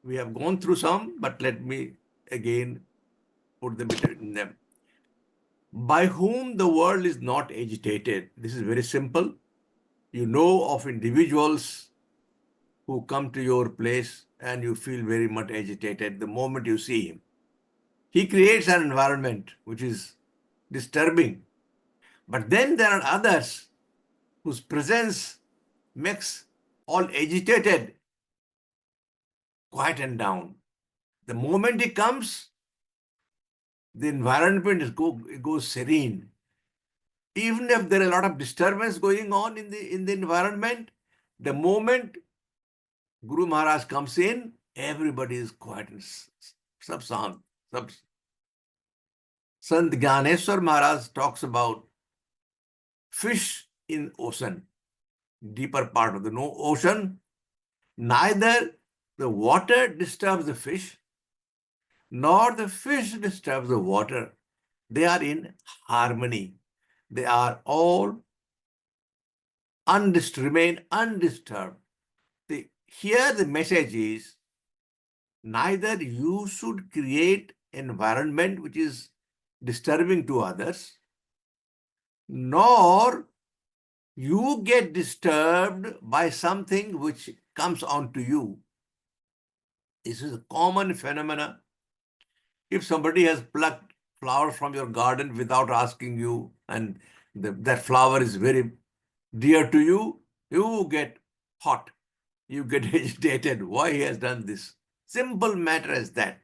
we have gone through some, but let me again put them in them. By whom the world is not agitated. This is very simple. You know of individuals who come to your place and you feel very much agitated the moment you see him. He creates an environment which is disturbing. But then there are others whose presence makes all agitated quieten down. The moment he comes, the environment goes serene. Even if there is a lot of disturbance going on in the environment, the moment Guru Maharaj comes in, everybody is quiet and Sant Gyaneshwar Maharaj talks about fish in ocean, deeper part of the ocean. Neither the water disturbs the fish, nor the fish disturbs the water. They are in harmony. They are all remain undisturbed. Here the message is, neither you should create environment which is disturbing to others, nor you get disturbed by something which comes onto you. This is a common phenomena. If somebody has plucked flowers from your garden without asking you, and that flower is very dear to you, you get hot. You get agitated. Why he has done this? Simple matter as that.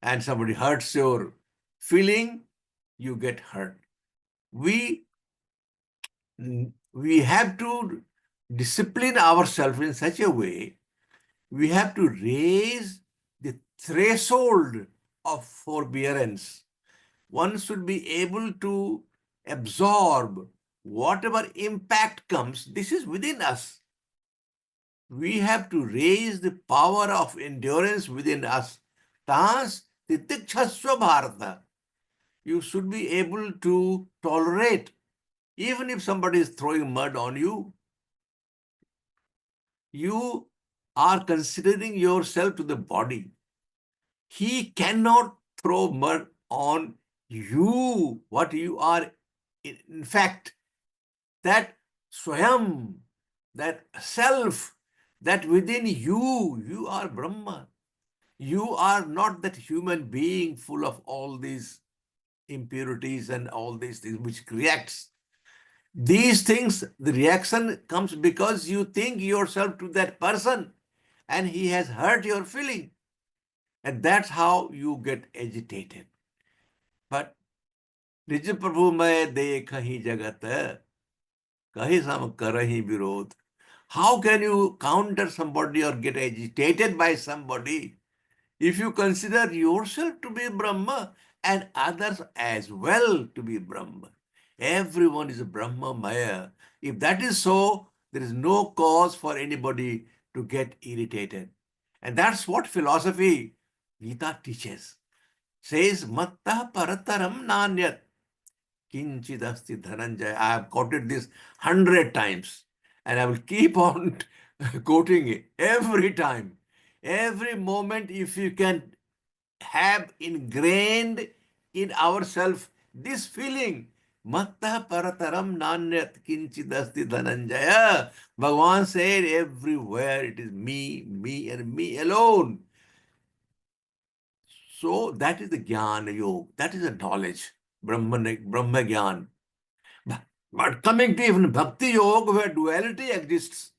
And somebody hurts your feeling, you get hurt. We have to discipline ourselves in such a way, we have to raise the threshold of forbearance. One should be able to absorb whatever impact comes. This is within us. We have to raise the power of endurance within us. Tas titikshasva bharata. You should be able to tolerate, even if somebody is throwing mud on you. You are considering yourself to the body. He cannot throw mud on you, what you are. In fact, that swayam, that self, that within you, you are Brahma. You are not that human being full of all these impurities and all these things which reacts. These things, the reaction comes because you think yourself to that person and he has hurt your feeling. And that's how you get agitated. But निज प्रभु मैं देखहि जगत कहि सम करहि विरोध. How can you counter somebody or get agitated by somebody if you consider yourself to be Brahma and others as well to be Brahma? Everyone is a Brahma Maya. If that is so, there is no cause for anybody to get irritated. And that's what philosophy Gita teaches. Says, Matta Parataram Nanyat. Kinchidasti Dhananjaya. I have quoted this 100 times and I will keep on quoting it every time. Every moment, if you can have ingrained in ourselves this feeling, Matta Parataram Nanyat Kinchidasti Dhananjaya. Bhagavan said, everywhere it is me, me, and me alone. So that is the Jnana Yoga. That is the knowledge. Brahma Jnana. But coming to even Bhakti Yoga, where duality exists,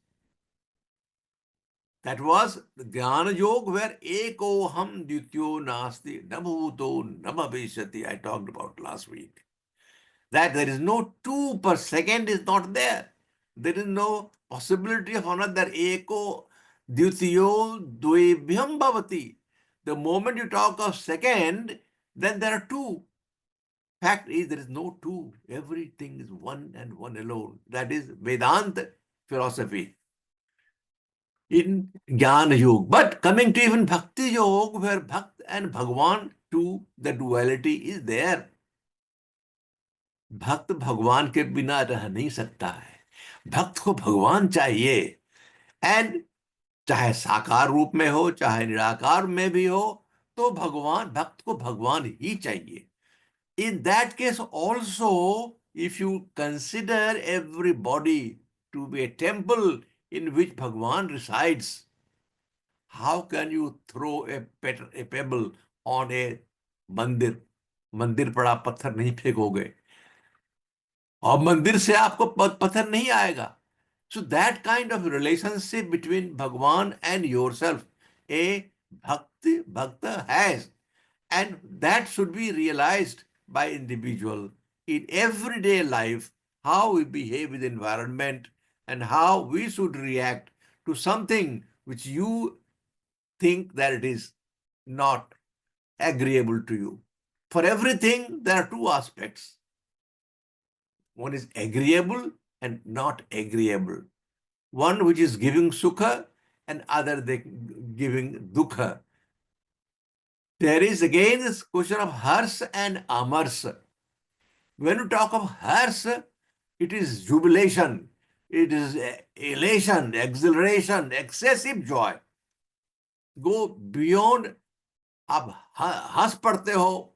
that was the Jnana Yoga, where Eko Ham Dityo Nasti Nabhuto Namabhishati, I talked about last week. That there is no 2 per second is not there. There is no possibility of another Eko Dityo Dvebhyam Bhavati. The moment you talk of second, then there are 2. Fact is, there is no 2. Everything is one and one alone. That is Vedanta philosophy in Jnana Yoga. But coming to even Bhakti Yoga, where Bhakt and Bhagwan too, the duality is there. भक्त भगवान के बिना रह नहीं सकता है. भक्त को भगवान चाहिए. एंड चाहे साकार रूप में हो, चाहे निराकार में भी हो, तो भगवान, भक्त को भगवान ही चाहिए. In that case also, if you consider everybody to be a temple in which Bhagwan resides, how can you throw a pebble on a mandir? मंदिर पड़ा पत्थर नहीं फेंकोगे और मंदिर से आपको पत्थर नहीं आएगा. So that kind of relationship between Bhagwan and yourself, a bhakta has, and that should be realized by individual in everyday life, how we behave with the environment and how we should react to something which you think that it is not agreeable to you. For everything, there are 2 aspects. One is agreeable and not agreeable. One which is giving sukha and other giving dukha. There is again this question of harsa and amarsa. When you talk of harsa, it is jubilation, it is elation, exhilaration, excessive joy. Go beyond. आप हंस पड़ते हो,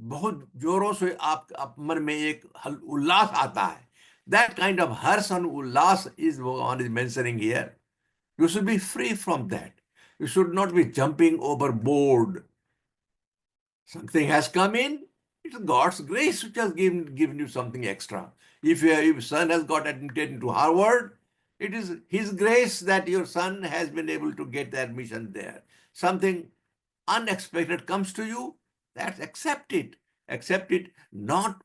बहुत जोरों से आप मन में एक उल्लास आता है. That kind of harsh and ullas is Bhagavan is mentioning here. You should be free from that. You should not be jumping overboard. Something has come in, it's God's grace which has given you something extra. If your son has got admitted into Harvard, it is his grace that your son has been able to get the admission there. Something unexpected comes to you, that's accept it. Accept it, not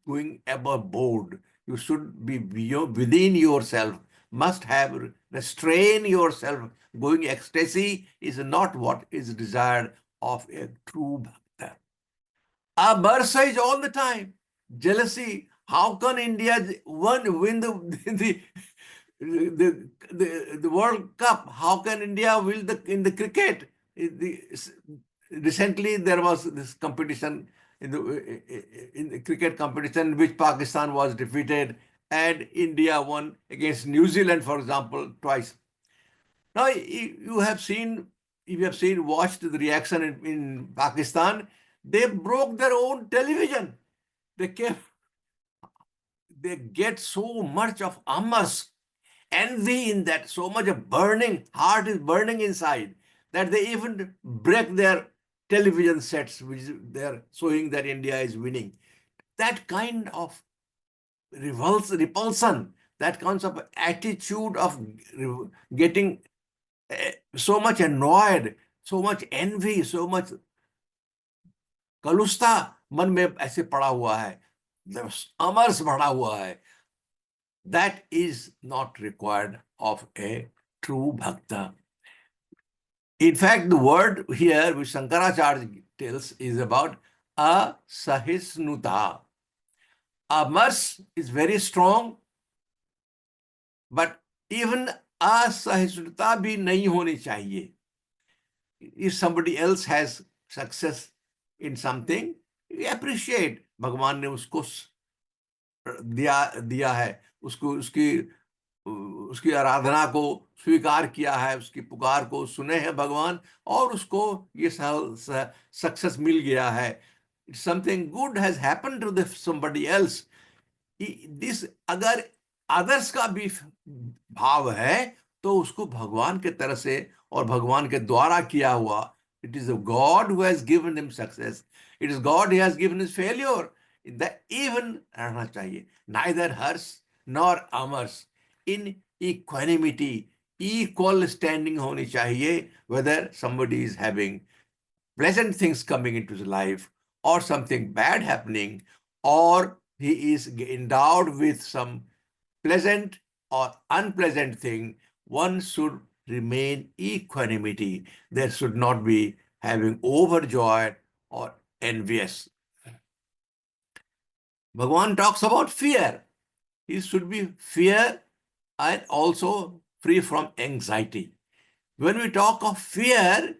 going above board. You should be within yourself, must have restrain yourself. Going ecstasy is not what is desired of a true bhakta. Abarsa is all the time. Jealousy. How can India win the World Cup? How can India win in the cricket? Recently, there was this competition in the cricket competition, in which Pakistan was defeated and India won against New Zealand, for example, twice. Now, you have seen, if you have watched the reaction in Pakistan, they broke their own television. They get so much of amas, envy in that, so much of burning, heart is burning inside. that they even break their television sets, which they're showing that India is winning. That kind of repulsion, that kind of attitude of getting so much annoyed, so much envy, so much कलुस्ता मन में ऐसे पड़ा हुआ है, अमरस भरा हुआ है, that is not required of a true bhakta. In fact, the word here which Shankaracharya tells is about asahisnuta. Amars is very strong, but even asahisnuta bhi nahi honi chahiye. If somebody else has success in something, we appreciate. भगवान ने उसको दिया है, उसको उसकी आराधना को स्वीकार किया है, उसकी पुकार को सुने हैं भगवान, और उसको ये सक्सेस मिल गया है. Something good has happened to somebody else. This अगर others का भी भाव है तो उसको भगवान के तरह से और भगवान के द्वारा किया हुआ. It is a God who has given him success. It is God who has given his failure. That even रहना चाहिए. Neither hers nor ours. In equanimity, equal standing होनी चाहिए, whether somebody is having pleasant things coming into his life or something bad happening, or he is endowed with some pleasant or unpleasant thing. One should remain equanimity. There should not be having overjoyed or envious. Bhagavan talks about fear. He should be fear and also free from anxiety. When we talk of fear,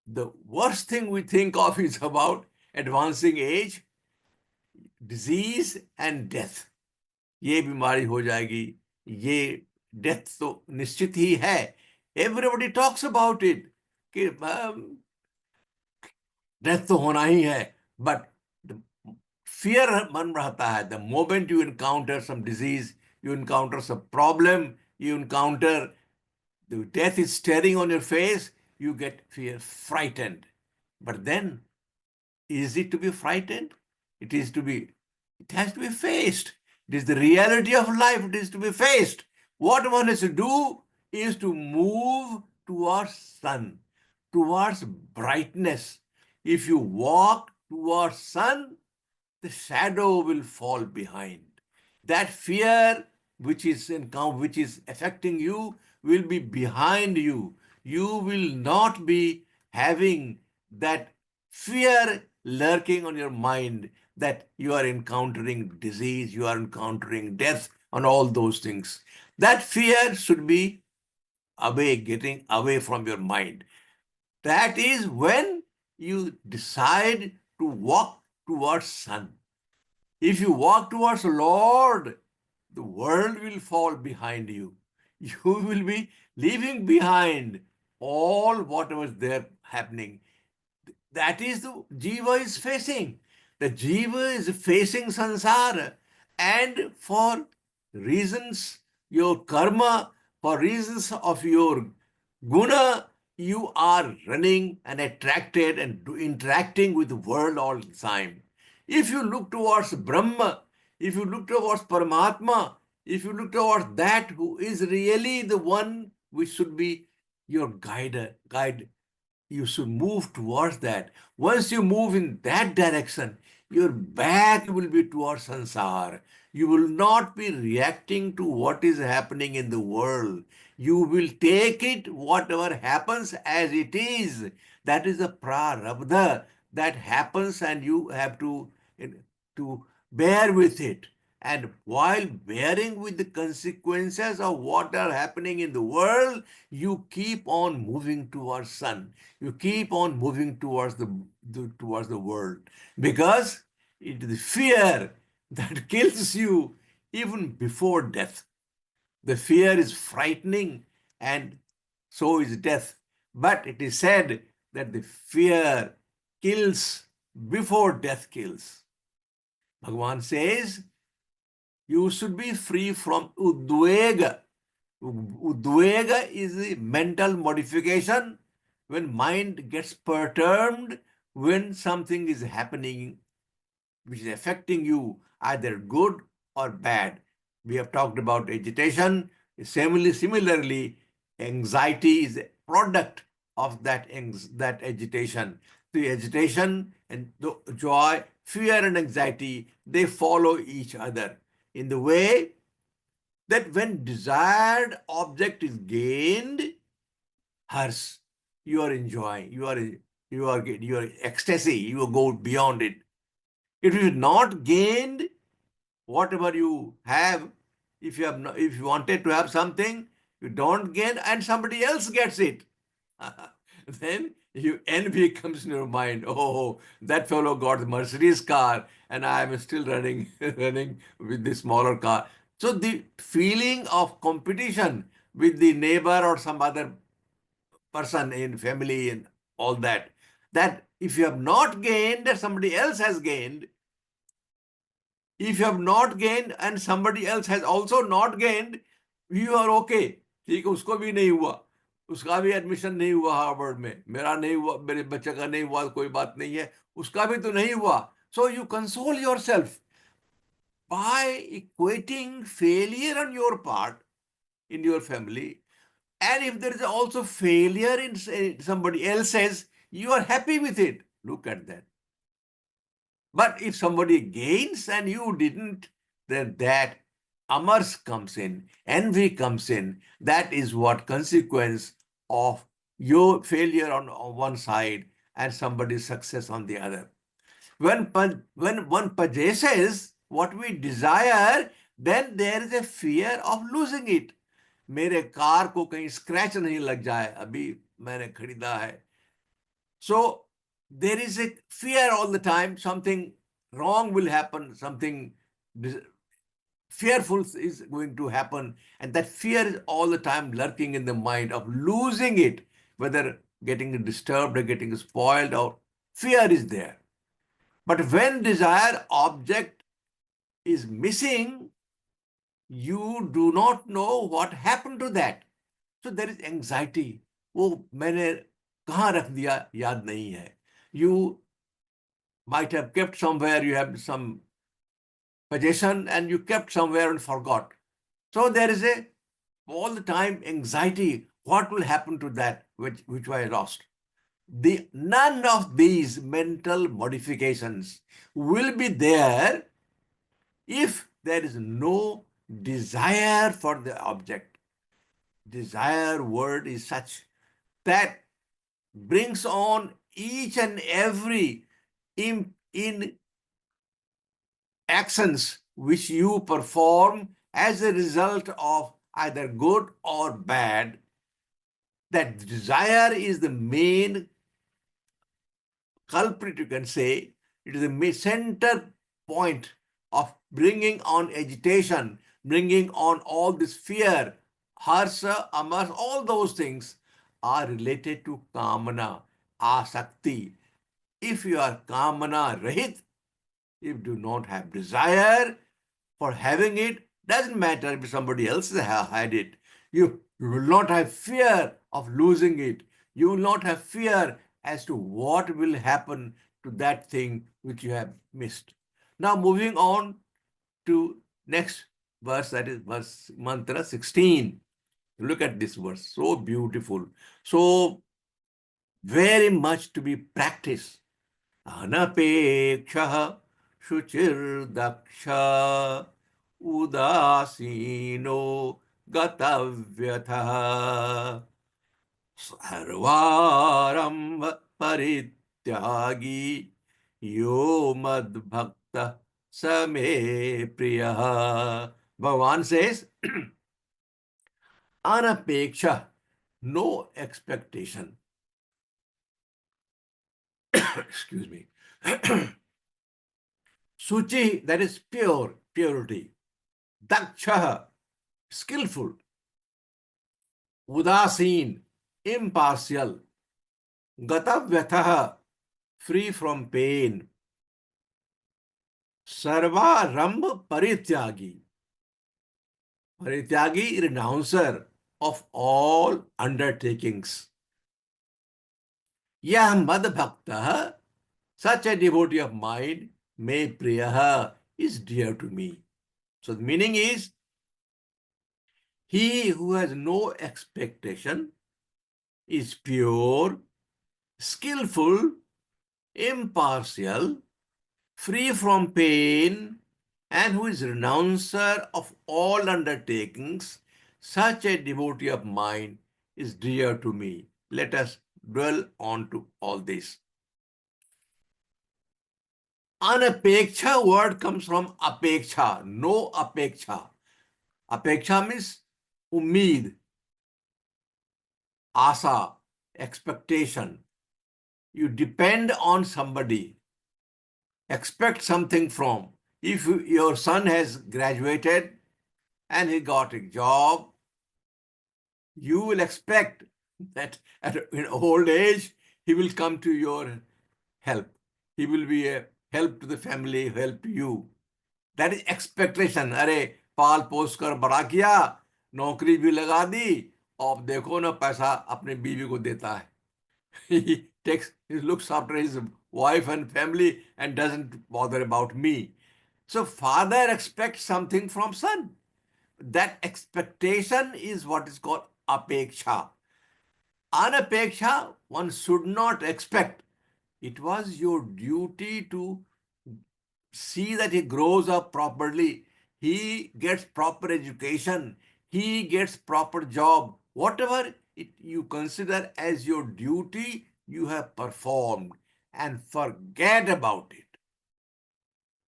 the worst thing we think of is about advancing age, disease and death. ये बीमारी हो जाएगी, ये death तो निश्चित ही है. Everybody talks about it. कि death तो होना ही है. But the fear मन रहता है. The moment you encounter some disease, you encounter some problem, you encounter the death is staring on your face, you get fear, frightened. But then, is it to be frightened? It has to be faced. It is the reality of life. It is to be faced. What one has to do is to move towards sun, towards brightness. If you walk towards sun, the shadow will fall behind. That fear which is affecting you will be behind you. You will not be having that fear lurking on your mind that you are encountering disease, you are encountering death, and all those things. That fear should be away, getting away from your mind. That is when you decide to walk towards sun. If you walk towards the Lord, the world will fall behind you. You will be leaving behind all whatever is there happening. That is the Jiva is facing. The Jiva is facing samsara, and for reasons, your karma, for reasons of your guna, you are running and attracted and interacting with the world all the time. If you look towards Brahma, if you look towards Paramatma, if you look towards that who is really the one which should be your guide, you should move towards that. Once you move in that direction, your back will be towards sansar. You will not be reacting to what is happening in the world. You will take it, whatever happens, as it is. That is the prarabdha that happens, and you have to bear with it. And while bearing with the consequences of what are happening in the world, you keep on moving towards sun. You keep on moving towards the world, because it is the fear that kills you even before death. The fear is frightening, and so is death. But it is said that the fear kills before death kills. Bhagavan says, you should be free from udvega. Udvega is the mental modification when mind gets perturbed when something is happening which is affecting you, either good or bad. We have talked about agitation. Similarly, anxiety is a product of that agitation. The agitation and the joy, fear and anxiety, they follow each other in the way that when desired object is gained, hers, you are enjoying, you are ecstasy, you go beyond it. If you not gained whatever you have, if you wanted to have something, you don't gain and somebody else gets it, then envy comes in your mind. Oh, that fellow got the Mercedes car and I am still running with the smaller car. So the feeling of competition with the neighbor or some other person in family and all that if you have not gained, that somebody else has gained. If you have not gained and somebody else has also not gained, you are okay. ठीक है, उसको भी नहीं हुआ, उसका भी admission नहीं हुआ हार्वर्ड में, मेरा नहीं हुआ, मेरे बच्चे का नहीं हुआ, कोई बात नहीं है, उसका भी तो नहीं हुआ. So you console yourself by equating failure on your part in your family, and if there is also failure in somebody else's, you are happy with it. Look at that. But if somebody gains and you didn't, then that amars comes in, envy comes in. That is what consequence of your failure on one side and somebody's success on the other. When one possesses what we desire, then there is a fear of losing it. मेरे car को कहीं scratch नहीं लग जाए, अभी मैंने खरीदा है. So there is a fear all the time, something wrong will happen, something fearful is going to happen, and that fear is all the time lurking in the mind of losing it, whether getting disturbed or getting spoiled, or fear is there. But when desired object is missing, you do not know what happened to that. So there is anxiety. वो मैंने कहाँ रख दिया याद नहीं है. You might have kept somewhere, you have some possession and you kept somewhere and forgot. So there is all the time anxiety. What will happen to that which I lost? None of these mental modifications will be there if there is no desire for the object. Desire word is such that brings on each and every in actions which you perform as a result of either good or bad. That desire is the main culprit, you can say. It is the center point of bringing on agitation, bringing on all this fear, harsa, amas, all those things are related to kamana, asakti. If you are kamana rahit, if you do not have desire for having it, doesn't matter if somebody else has had it. You will not have fear of losing it. You will not have fear as to what will happen to that thing which you have missed. Now moving on to next verse, that is verse mantra 16. Look at this verse, so beautiful, so very much to be practiced. Anapeksha shuchir daksha udasino gatavyatha sarvaram parityagi yo madbhakta same priya. Bhagavan says, anapeksha, no expectation. Excuse me. Suchi, that is pure, purity. Daksha, skillful. Udasin, impartial. Gatavyatha, free from pain. Sarva Ramba Parityagi, Parityagi, renouncer of all undertakings. Yah mad bhaktah, such a devotee of mine, me priyaha, is dear to me. So the meaning is, he who has no expectation is pure, skillful, impartial, free from pain, and who is renouncer of all undertakings. Such a devotee of mine is dear to me. Let us dwell on to all this. Anapeksha word comes from apeksha, no apeksha. Apeksha means ummeed, asa, expectation. You depend on somebody, expect something from. If your son has graduated and he got a job, you will expect that in old age he will come to your help. He will be a help to the family, help to you. That is expectation. अरे पाल पोस कर बड़ा किया, नौकरी भी लगा दी, और देखो ना पैसा अपने बीवी को देता है. He looks after his wife and family and doesn't bother about me. So father expects something from son. That expectation is what is called apeksha. Anapeksha, one should not expect. It was your duty to see that he grows up properly, he gets proper education, he gets proper job. Whatever you consider as your duty, you have performed, and forget about it.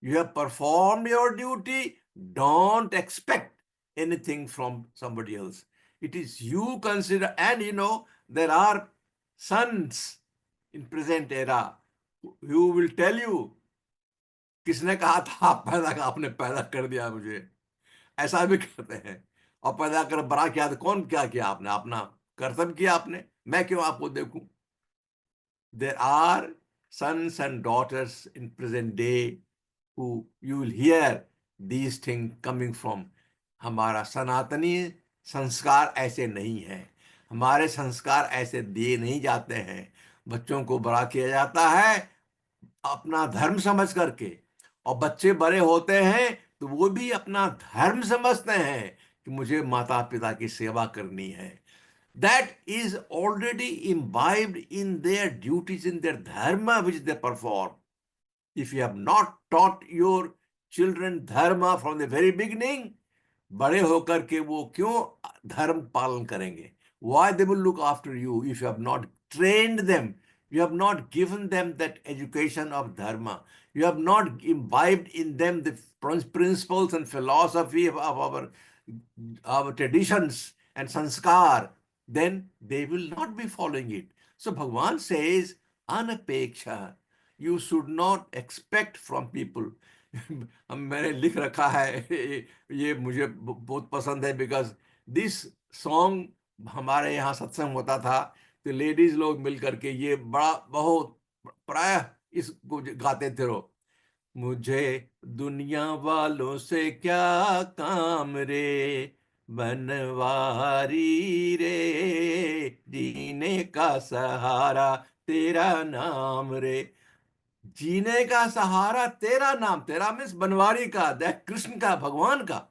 You have performed your duty, don't expect anything from somebody else. It is you consider, and there are sons in present era who will tell you, किसने कहा था आप आपने पैदा कर दिया मुझे, ऐसा भी करते हैं. और पैदा कर बड़ा किया तो कौन क्या किया आपने, अपना कर्तव्य किया आपने, मैं क्यों आपको देखूं. There are sons and daughters in present day who you will hear these things coming from. हमारा सनातनी संस्कार ऐसे नहीं है, हमारे संस्कार ऐसे दिए नहीं जाते हैं. बच्चों को बड़ा किया जाता है अपना धर्म समझ करके, और बच्चे बड़े होते हैं तो वो भी अपना धर्म समझते हैं कि मुझे माता पिता की सेवा करनी है. That is already imbibed in their duties, in their dharma which they perform. If you have not taught your children dharma from the very beginning, बड़े होकर के वो क्यों धर्म पालन करेंगे? Why they will look after you if you have not trained them? You have not given them that education of dharma. You have not imbibed in them the principles and philosophy of our traditions and sanskar. Then they will not be following it. So Bhagavan says, anapeksha. You should not expect from people. मैंने लिख रखा है, ये मुझे बहुत पसंद है, because this song हमारे यहाँ सत्संग होता था तो लेडीज लोग मिल करके ये बहुत प्राय इसको गाते थे. रो मुझे दुनिया वालों से क्या काम रे, बनवारी रे, जीने का सहारा तेरा नाम रे. जीने का सहारा तेरा नाम, तेरा मीन्स बनवारी का, दैट कृष्ण का, भगवान का.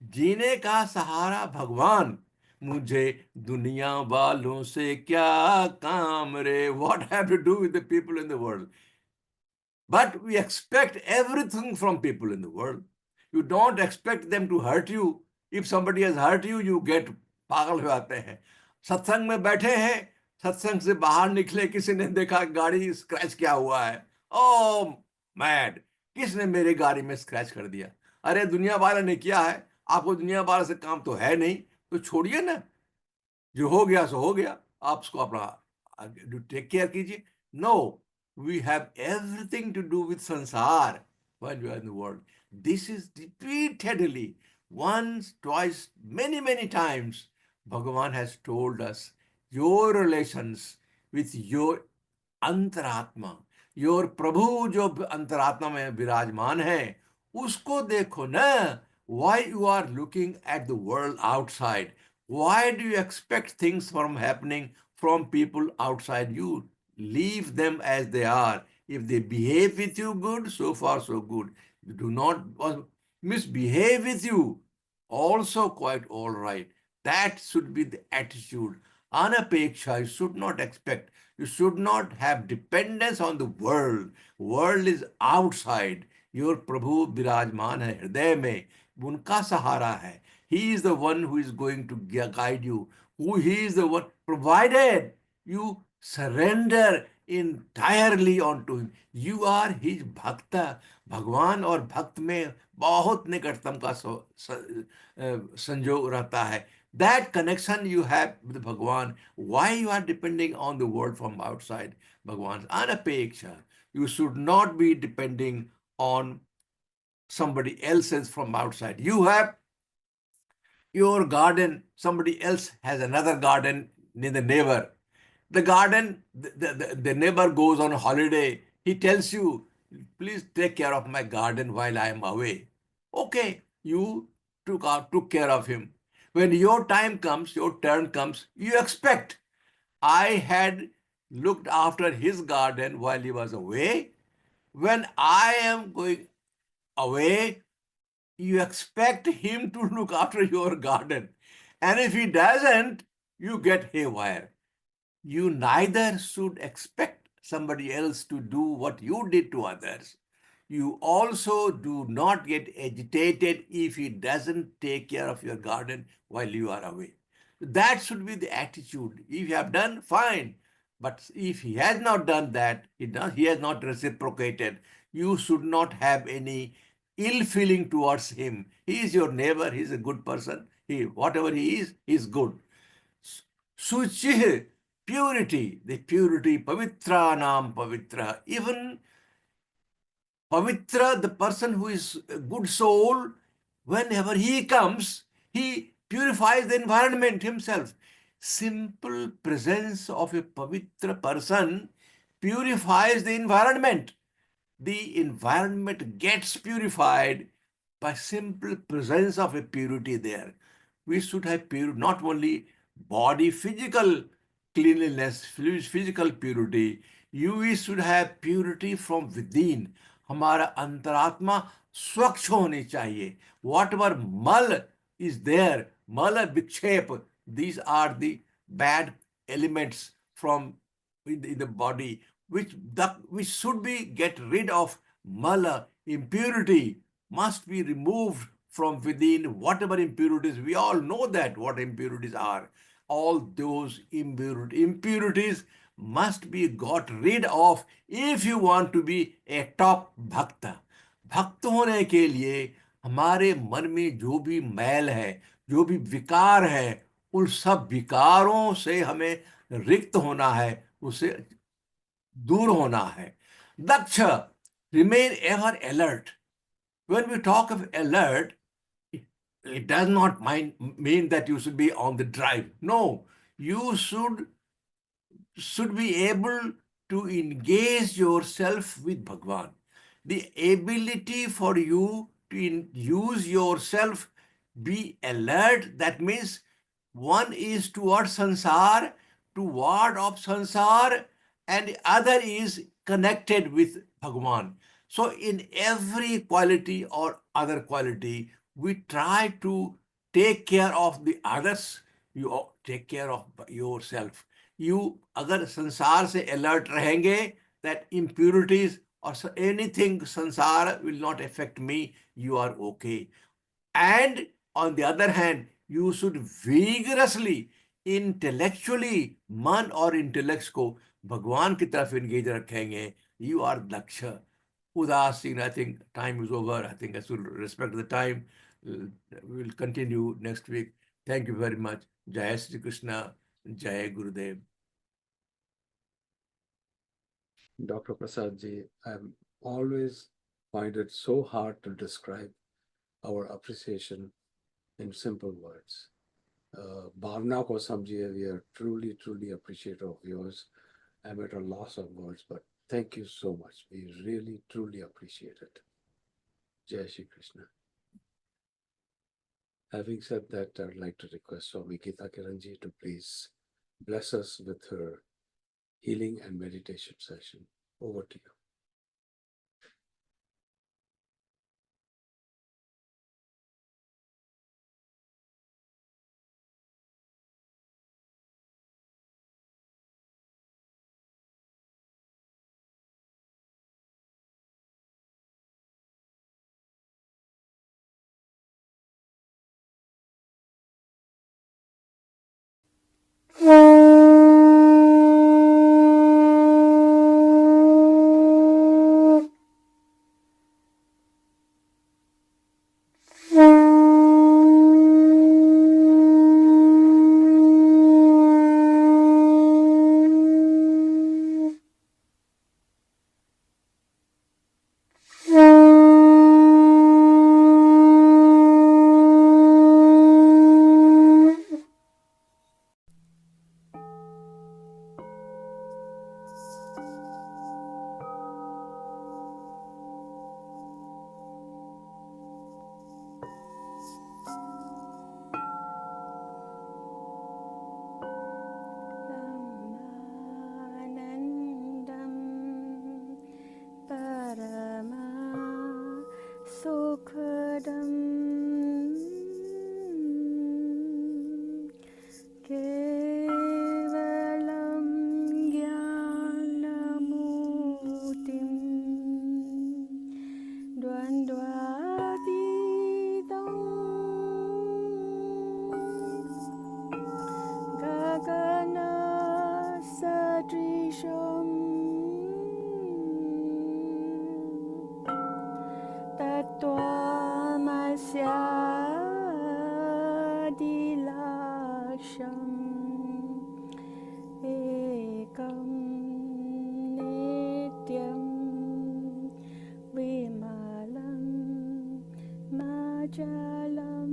जीने का सहारा भगवान, मुझे दुनिया वालों से क्या काम रे. What have to do with the people in the world? But we expect everything from people in the world. You don't expect them to hurt you. If somebody has hurt you, you get पागल हो जाते हैं. सत्संग में बैठे हैं, सत्संग से बाहर निकले, किसी ने देखा गाड़ी स्क्रैच किया हुआ है, ओ मैड, किसने मेरी गाड़ी में स्क्रैच कर दिया. अरे दुनिया वाले ने किया है, आपको दुनिया वाले से काम तो है नहीं, तो छोड़िए ना, जो हो गया सो हो गया, आप उसको अपना टेक केयर कीजिए. No, we have everything to do with sansar when we are in the world. This is repeatedly, once, twice, many times, Bhagavan has told us your relations with your अंतरात्मा, your प्रभु जो अंतरात्मा में विराजमान है, उसको देखो ना, why you are looking at the world outside? Why do you expect things from happening from people outside you? Leave them as they are. If they behave with you good, so far so good. You do not misbehave with you, also quite all right. That should be the attitude. Anapeksha, you should not expect. You should not have dependence on the world. World is outside. Your Prabhu विराजमान है हृदय में, उनका सहारा है. He is the one who is going to guide you. He is the one, provided you surrender entirely onto him. You are his bhakta. भगवान और भक्त में बहुत निकटतम का संजोग रहता है. That connection you have with Bhagwan, why you are depending on the world from outside? Bhagwan's anapeksha. You should not be depending on somebody else's from outside. You have your garden, somebody else has another garden near the neighbor. The garden, the neighbor goes on holiday. He tells you, please take care of my garden while I am away. Okay, you took care of him. When your time comes, your turn comes, you expect, I had looked after his garden while he was away. When I am going away, you expect him to look after your garden. And if he doesn't, you get haywire. You neither should expect somebody else to do what you did to others. You also do not get agitated if he doesn't take care of your garden while you are away. That should be the attitude. If you have done, fine. But if he has not done that, he has not reciprocated, you should not have any ill feeling towards him. He is your neighbor. He is a good person. Whatever he is good. Suchih, purity, the purity, pavitra nam pavitra. Even pavitra, the person who is a good soul, whenever he comes, he purifies the environment himself. Simple presence of a pavitra person purifies the environment. The environment gets purified by simple presence of a purity there. We should have purity, not only body, physical cleanliness, physical purity. We should have purity from within. हमारा अंतरात्मा स्वच्छ होनी चाहिए. Whatever mal is there, mala vikshep, these are the bad elements from in the body, which should be get rid of. Mala, impurity, must be removed from within. Whatever impurities, we all know that what impurities are. All those impurities must be got rid of if you want to be a top bhakta. भक्त होने के लिए हमारे मन में जो भी मैल है, जो भी विकार है, उन सब विकारों से हमें रिक्त होना है, उससे दूर होना है. दक्ष, remain ever alert. When we talk of alert, it does not mean that you should be on the drive. No, you should be able to engage yourself with Bhagwan. The ability for you to use yourself, be alert, that means one is toward sansar, toward of sansar, and the other is connected with Bhagwan. So in every quality or other quality, we try to take care of the others. You take care of yourself. You अगर संसार से alert रहेंगे, that impurities or anything sansar will not affect me, you are okay. And on the other hand, you should vigorously, intellectually, मन और intellects को भगवान की तरफ engage रखेंगे. You are Daksha. Udasin, I think time is over. I think I should respect the time. We will continue next week. Thank you very much. Jai Sri Krishna. Jai Gurudev. Dr. Prasad ji, I always find it so hard to describe our appreciation in simple words. Bhavna ko samjhiye, we are truly, truly appreciative of yours. I'm at a loss of words, but thank you so much. We really, truly appreciate it. Jai Shri Krishna. Having said that, I'd like to request Swami Geeta Kiranji to please bless us with her healing and meditation session. Over to you. Brahmanandam Parama Sukhadam Kevalam Gyanamutim Dvandvatitam Gagana Sadrisham Tattvamasya Ekam Nityam Vimalam Majalam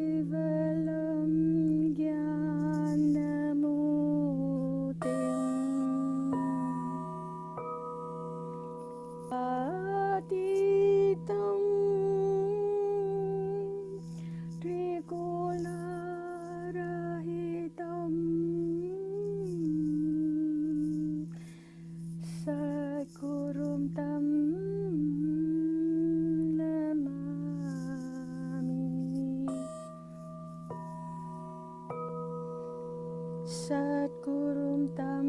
Kevalam Gyanamutim Aditam Trigularahitam Sadgurum Tam Namami Sadgurum Tam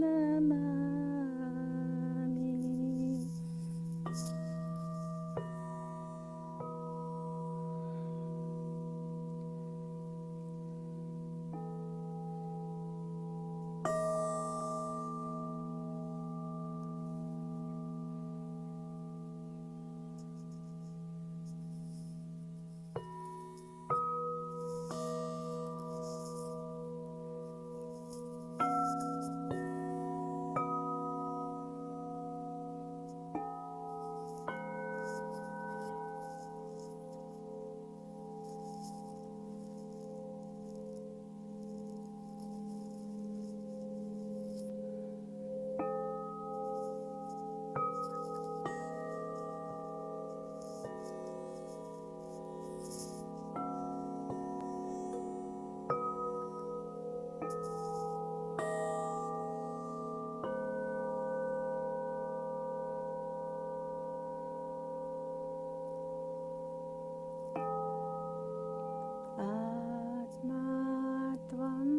Namami Atmatvam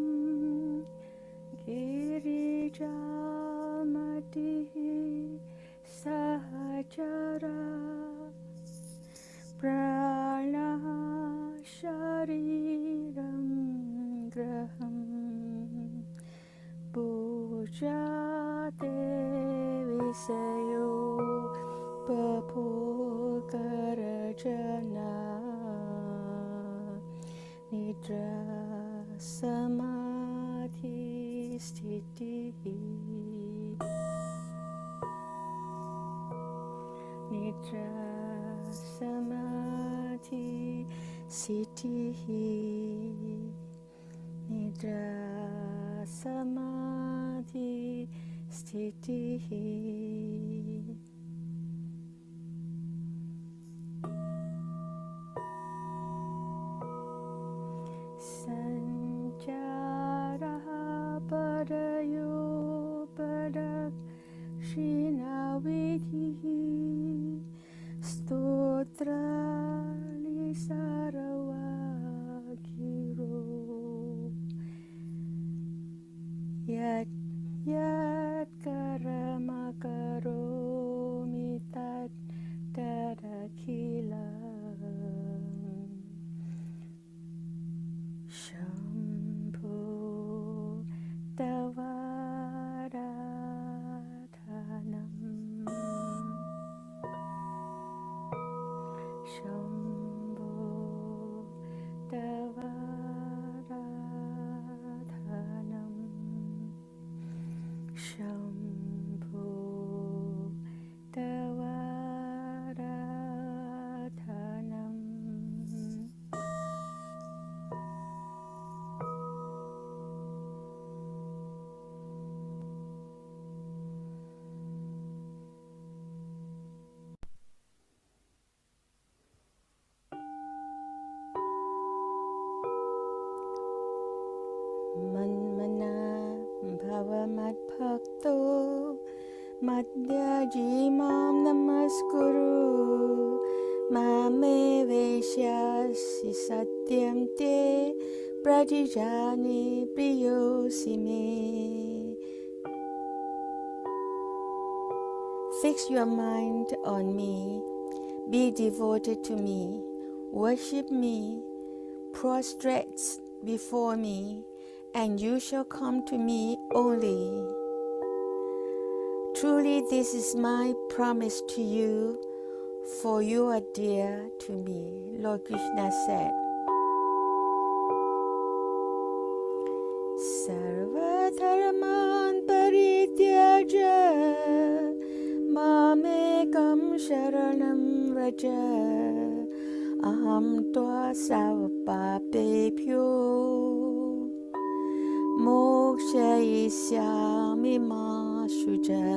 Girijamatihi Sahajara Prana Shariram Graham Pujate Visayo Papukarajana Nidra Samadhi Sthiti Nidra Samadhi Sthiti Nidra Samadhi sthitihi sanjaraha padayo padak shinavidhi stotra lisarvagiro yat yat karama karomi tat tadakilam shambho tavaradhanam shambho tavaradhanam shambho tavaradhanam manmana bhava madbhakto madhyajimam namaskuru mame veshyasi satyam te pratijani priyosi me. Fix your mind on me, be devoted to me, worship me, prostrate before me, and you shall come to me only. Truly, this is my promise to you, for you are dear to me. Lord Krishna said, Sarva-dharman parityaja mamekam sharanam vraja aham tva sarvapapebhyo mokshayishyami ma shuja.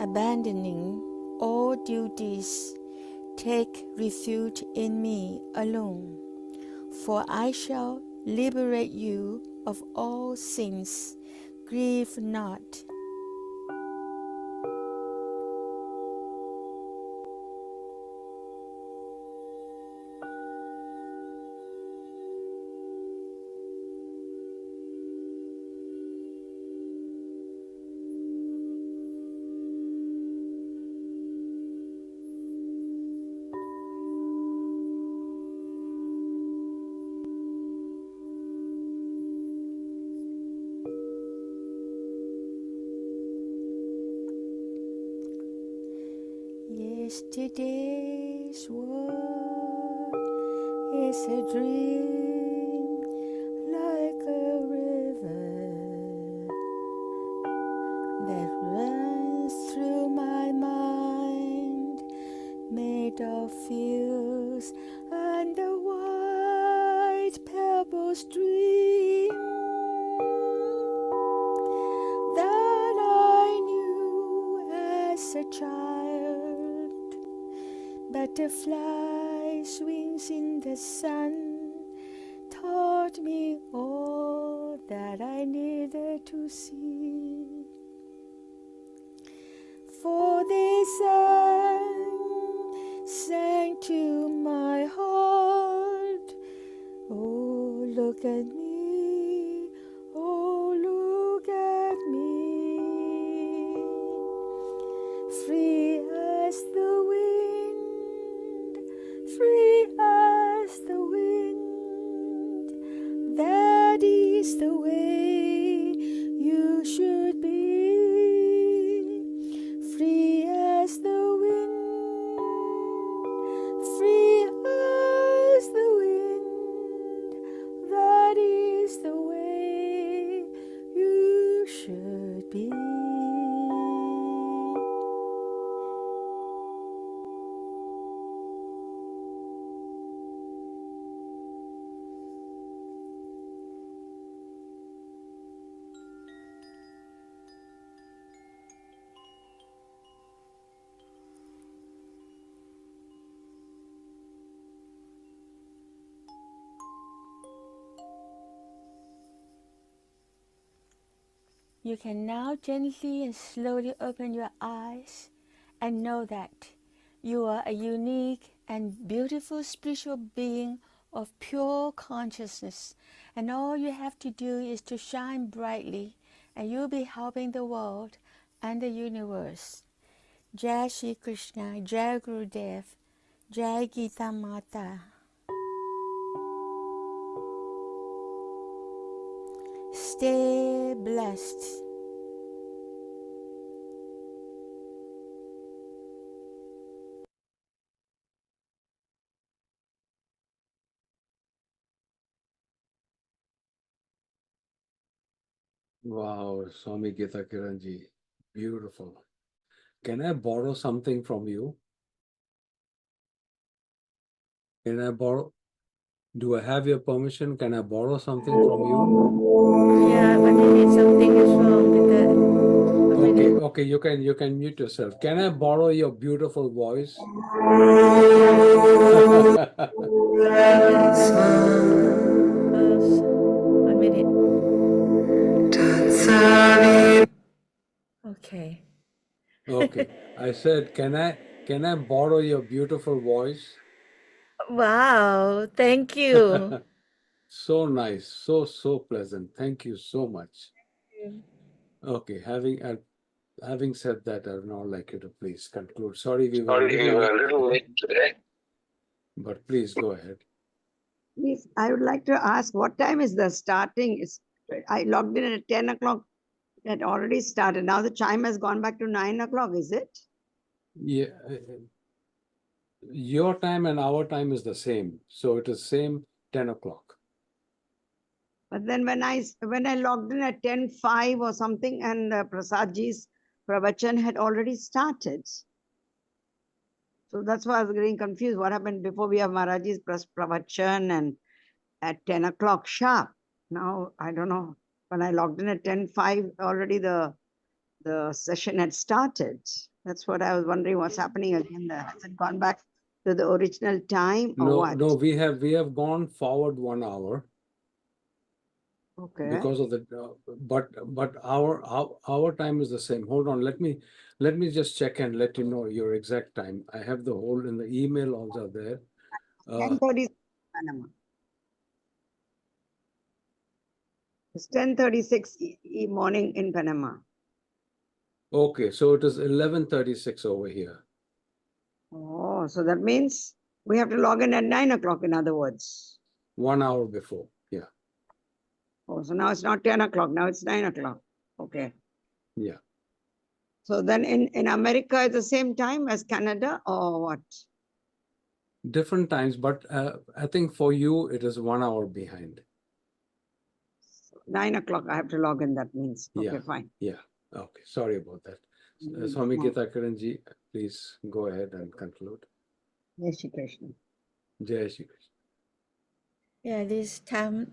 Abandoning all duties, take refuge in me alone, for I shall liberate you of all sins. Grieve not. Yesterday's world is a dream, like a river that runs through my mind, made of fields and the white pebble stream that I knew as a child. Butterfly swings in the sun taught me all that I needed to see. For they sang to my heart, oh, look at me, oh, look at me, free as the wind, free as the wind. That is the way you should be, free as the wind, free as the wind. That is the way you should be. You can now gently and slowly open your eyes and know that you are a unique and beautiful spiritual being of pure consciousness, and all you have to do is to shine brightly, and you'll be helping the world and the universe. Jai Shri Krishna, Jai Gurudev, Jai Gita Mata. Stay blessed. Wow, Swami Gita Kiranji, beautiful. Can I borrow something from you? Can I borrow? Do I have your permission? Can I borrow something from you? Yeah, but maybe something is wrong with the. Okay, you can mute yourself. Can I borrow your beautiful voice? One minute. Okay. Okay. I said, can I borrow your beautiful voice? Wow, thank you. So nice, so pleasant. Thank you so much. Okay, having said that, I would now like you to please conclude. Sorry, we were a little late today, but please go ahead. Please, I would like to ask, what time is the starting? I logged in at 10 o'clock. It had already started. Now the chime has gone back to 9 o'clock, is it? Yeah, your time and our time is the same, so it is same 10 o'clock. But then when I logged in at 10:05 or something, and Prasadji's pravachan had already started. So that's why I was getting confused. What happened before? We have Maharaji's pravachan and at 10 o'clock sharp. Now, I don't know. When I logged in at 10:05, already the session had started. That's what I was wondering what's happening again. Has it gone back to the original time or what? No, we have gone forward 1 hour. Okay. Because of the but our time is the same. Hold on, let me just check and let you know your exact time. I have the whole in the email also there. 10:30 Panama. It's 10:36 morning in Panama. Okay, so it is 11:36 over here. Oh, so that means we have to log in at 9 o'clock, in other words. 1 hour before, yeah. Oh, so now it's not 10 o'clock, now it's 9 o'clock. Okay. Yeah. So then in America at the same time as Canada, or what? Different times, but I think for you it is 1 hour behind. 9 o'clock I have to log in, that means. Okay, Yeah. fine. Yeah. Okay, sorry about that. Swami Gita Kiranji, please go ahead and conclude. Jai Shri Krishna. Jai Shri Krishna. Yeah, this time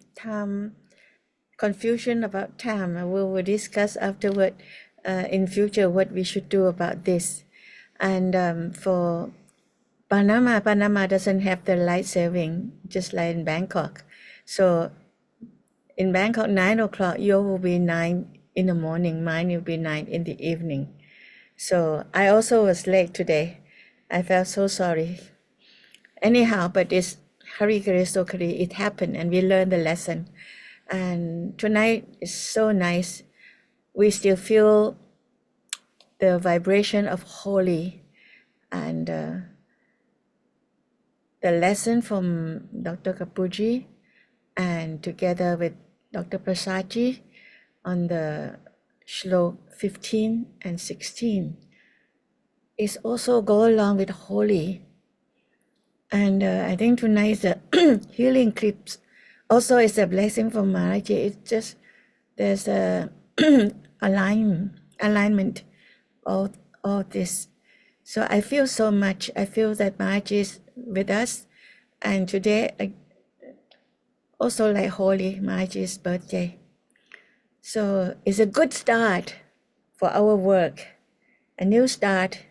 confusion about time. We will discuss afterward in future what we should do about this. And for Panama doesn't have the light saving, just like in Bangkok. So in Bangkok, 9 o'clock, yours will be 9 in the morning, mine will be 9 in the evening. So I also was late today. I felt so sorry. Anyhow, but it's Hari Kari Sokari, it happened and we learned the lesson. And tonight is so nice. We still feel the vibration of holy, and the lesson from Dr. Kapuji, and together with Dr. Prasadji on the Shlok 15 and 16 is also go along with holy. And I think tonight the healing clips also is a blessing from Maharaji. It's just there's a alignment of all this. So I feel so much. I feel that Maharaji is with us. And today, also like Holy Maharaji's birthday. So it's a good start for our work. A new start.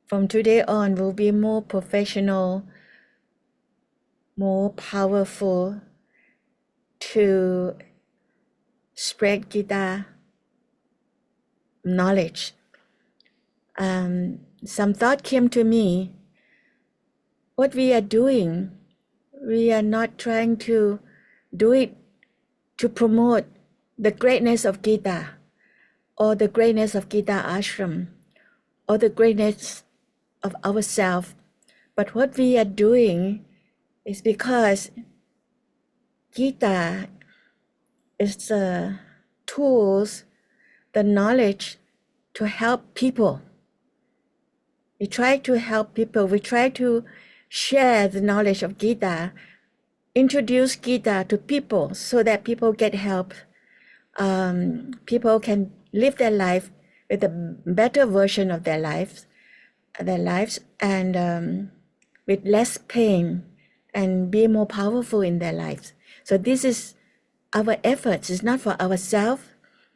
From today on, we'll be more professional, more powerful to spread Gita knowledge. Some thought came to me, what we are doing, we are not trying to do it to promote the greatness of Gita or the greatness of Gita ashram or the greatness of ourselves. But what we are doing is because Gita is the tools, the knowledge to help people. We try to help people. We try to share the knowledge of Gita, introduce Gita to people so that people get help. People can live their life with a better version of their lives, and with less pain and be more powerful in their lives. So this is our efforts. It's not for ourselves.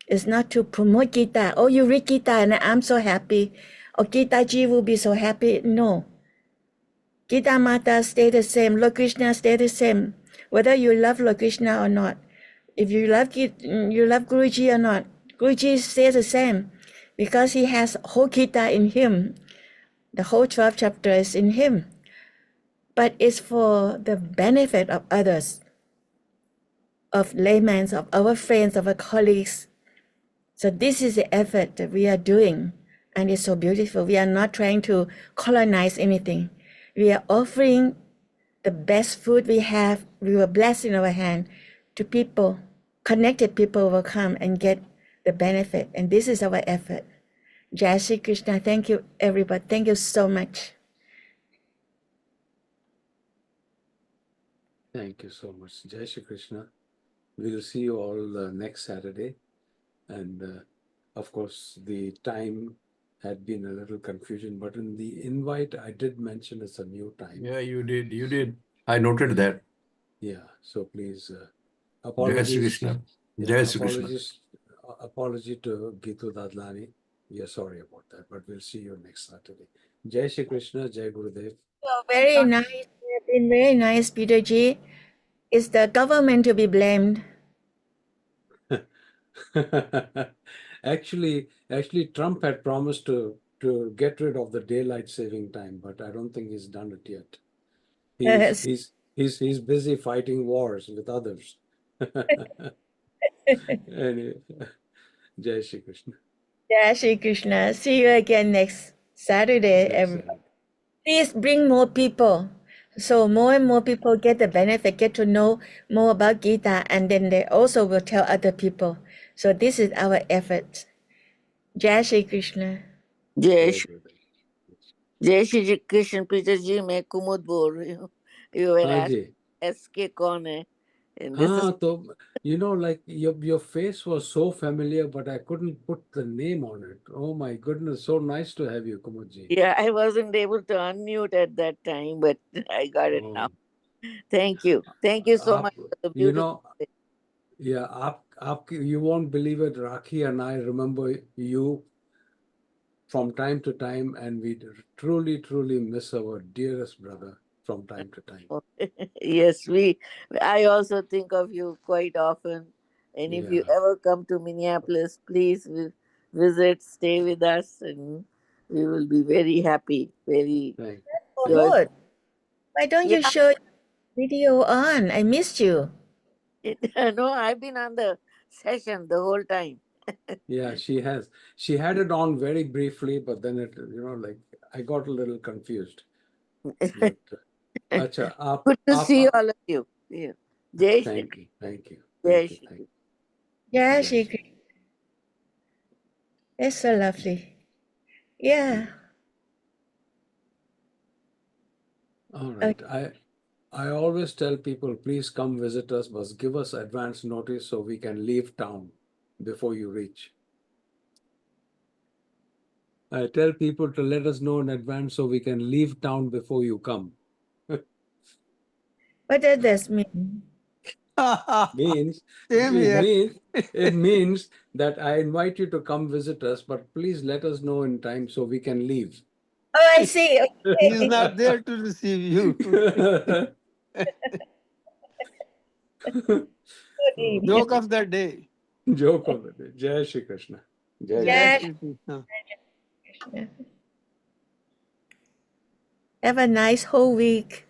It's not to promote Gita. Oh, you read Gita and I'm so happy. Or Gita Ji will be so happy. No. Gita Mata stay the same. Lord Krishna stay the same. Whether you love Lord Krishna or not. If you love Guruji or not, Guruji stays the same because he has whole Gita in him. The whole 12 chapters in him. But it's for the benefit of others, of laymen, of our friends, of our colleagues. So this is the effort that we are doing, and it's so beautiful. We are not trying to colonize anything. We are offering the best food we have, we were blessed in our hand, to people. Connected people will come and get the benefit, and this is our effort. Jai Shri Krishna. Thank you, everybody. Thank you so much. Thank you so much. Jai Shri Krishna. We'll see you all next Saturday. And of course, the time had been a little confusion, but in the invite, I did mention it's a new time. Yeah, you did. You did. I noted that. Yeah. So please, Jai Shri apologies. Krishna. Yeah, Jai Shri Krishna. apology to Gitu Dadlani. We are sorry about that, but we'll see you next Saturday. Jai Shri Krishna, Jai Gurudev. So very nice. You have been very nice, Peter Ji. Is the government to be blamed? Actually, Trump had promised to get rid of the daylight saving time, but I don't think he's done it yet. He's busy fighting wars with others. Anyway, Jai Shri Krishna. Jai Shri Krishna. See you again next Saturday. Everybody. Please bring more people. So more and more people get the benefit, get to know more about Gita, and then they also will tell other people. So this is our effort. Jai Shri Krishna. जय Shri Krishna Peter जी मैं कुमुद बोल रही हूँ You were asked SK कौन है? And this is So, like your face was so familiar, but I couldn't put the name on it. Oh my goodness, so nice to have you, Kumudji. yeah, I wasn't able to unmute at that time, but I got it now. Thank you so much for the beautiful Yeah, you won't believe it. Rakhi and I remember you from time to time, and we truly, truly miss our dearest brother from time to time. Yes, I also think of you quite often. And if you ever come to Minneapolis, please visit, stay with us, and we will be very happy. Very good. Why don't you show your video on? I missed you. No, I've been on the session the whole time. Yeah, she has. She had it on very briefly, but then it, like I got a little confused. But, good to see all of you. Yeah. Jai Shri. Thank you. Jai Shri. Jai Shri Krishna. That's so lovely. Yeah. All right. I always tell people, please come visit us, but give us advance notice so we can leave town before you reach. I tell people to let us know in advance so we can leave town before you come. What does this mean? It means that I invite you to come visit us, but please let us know in time so we can leave. Oh, I see. Okay. He's not there to receive you. Joke of the day. Joke over there. Jai Shri Krishna. Jai Jai Jai Shri Krishna. Krishna. Have a nice whole week.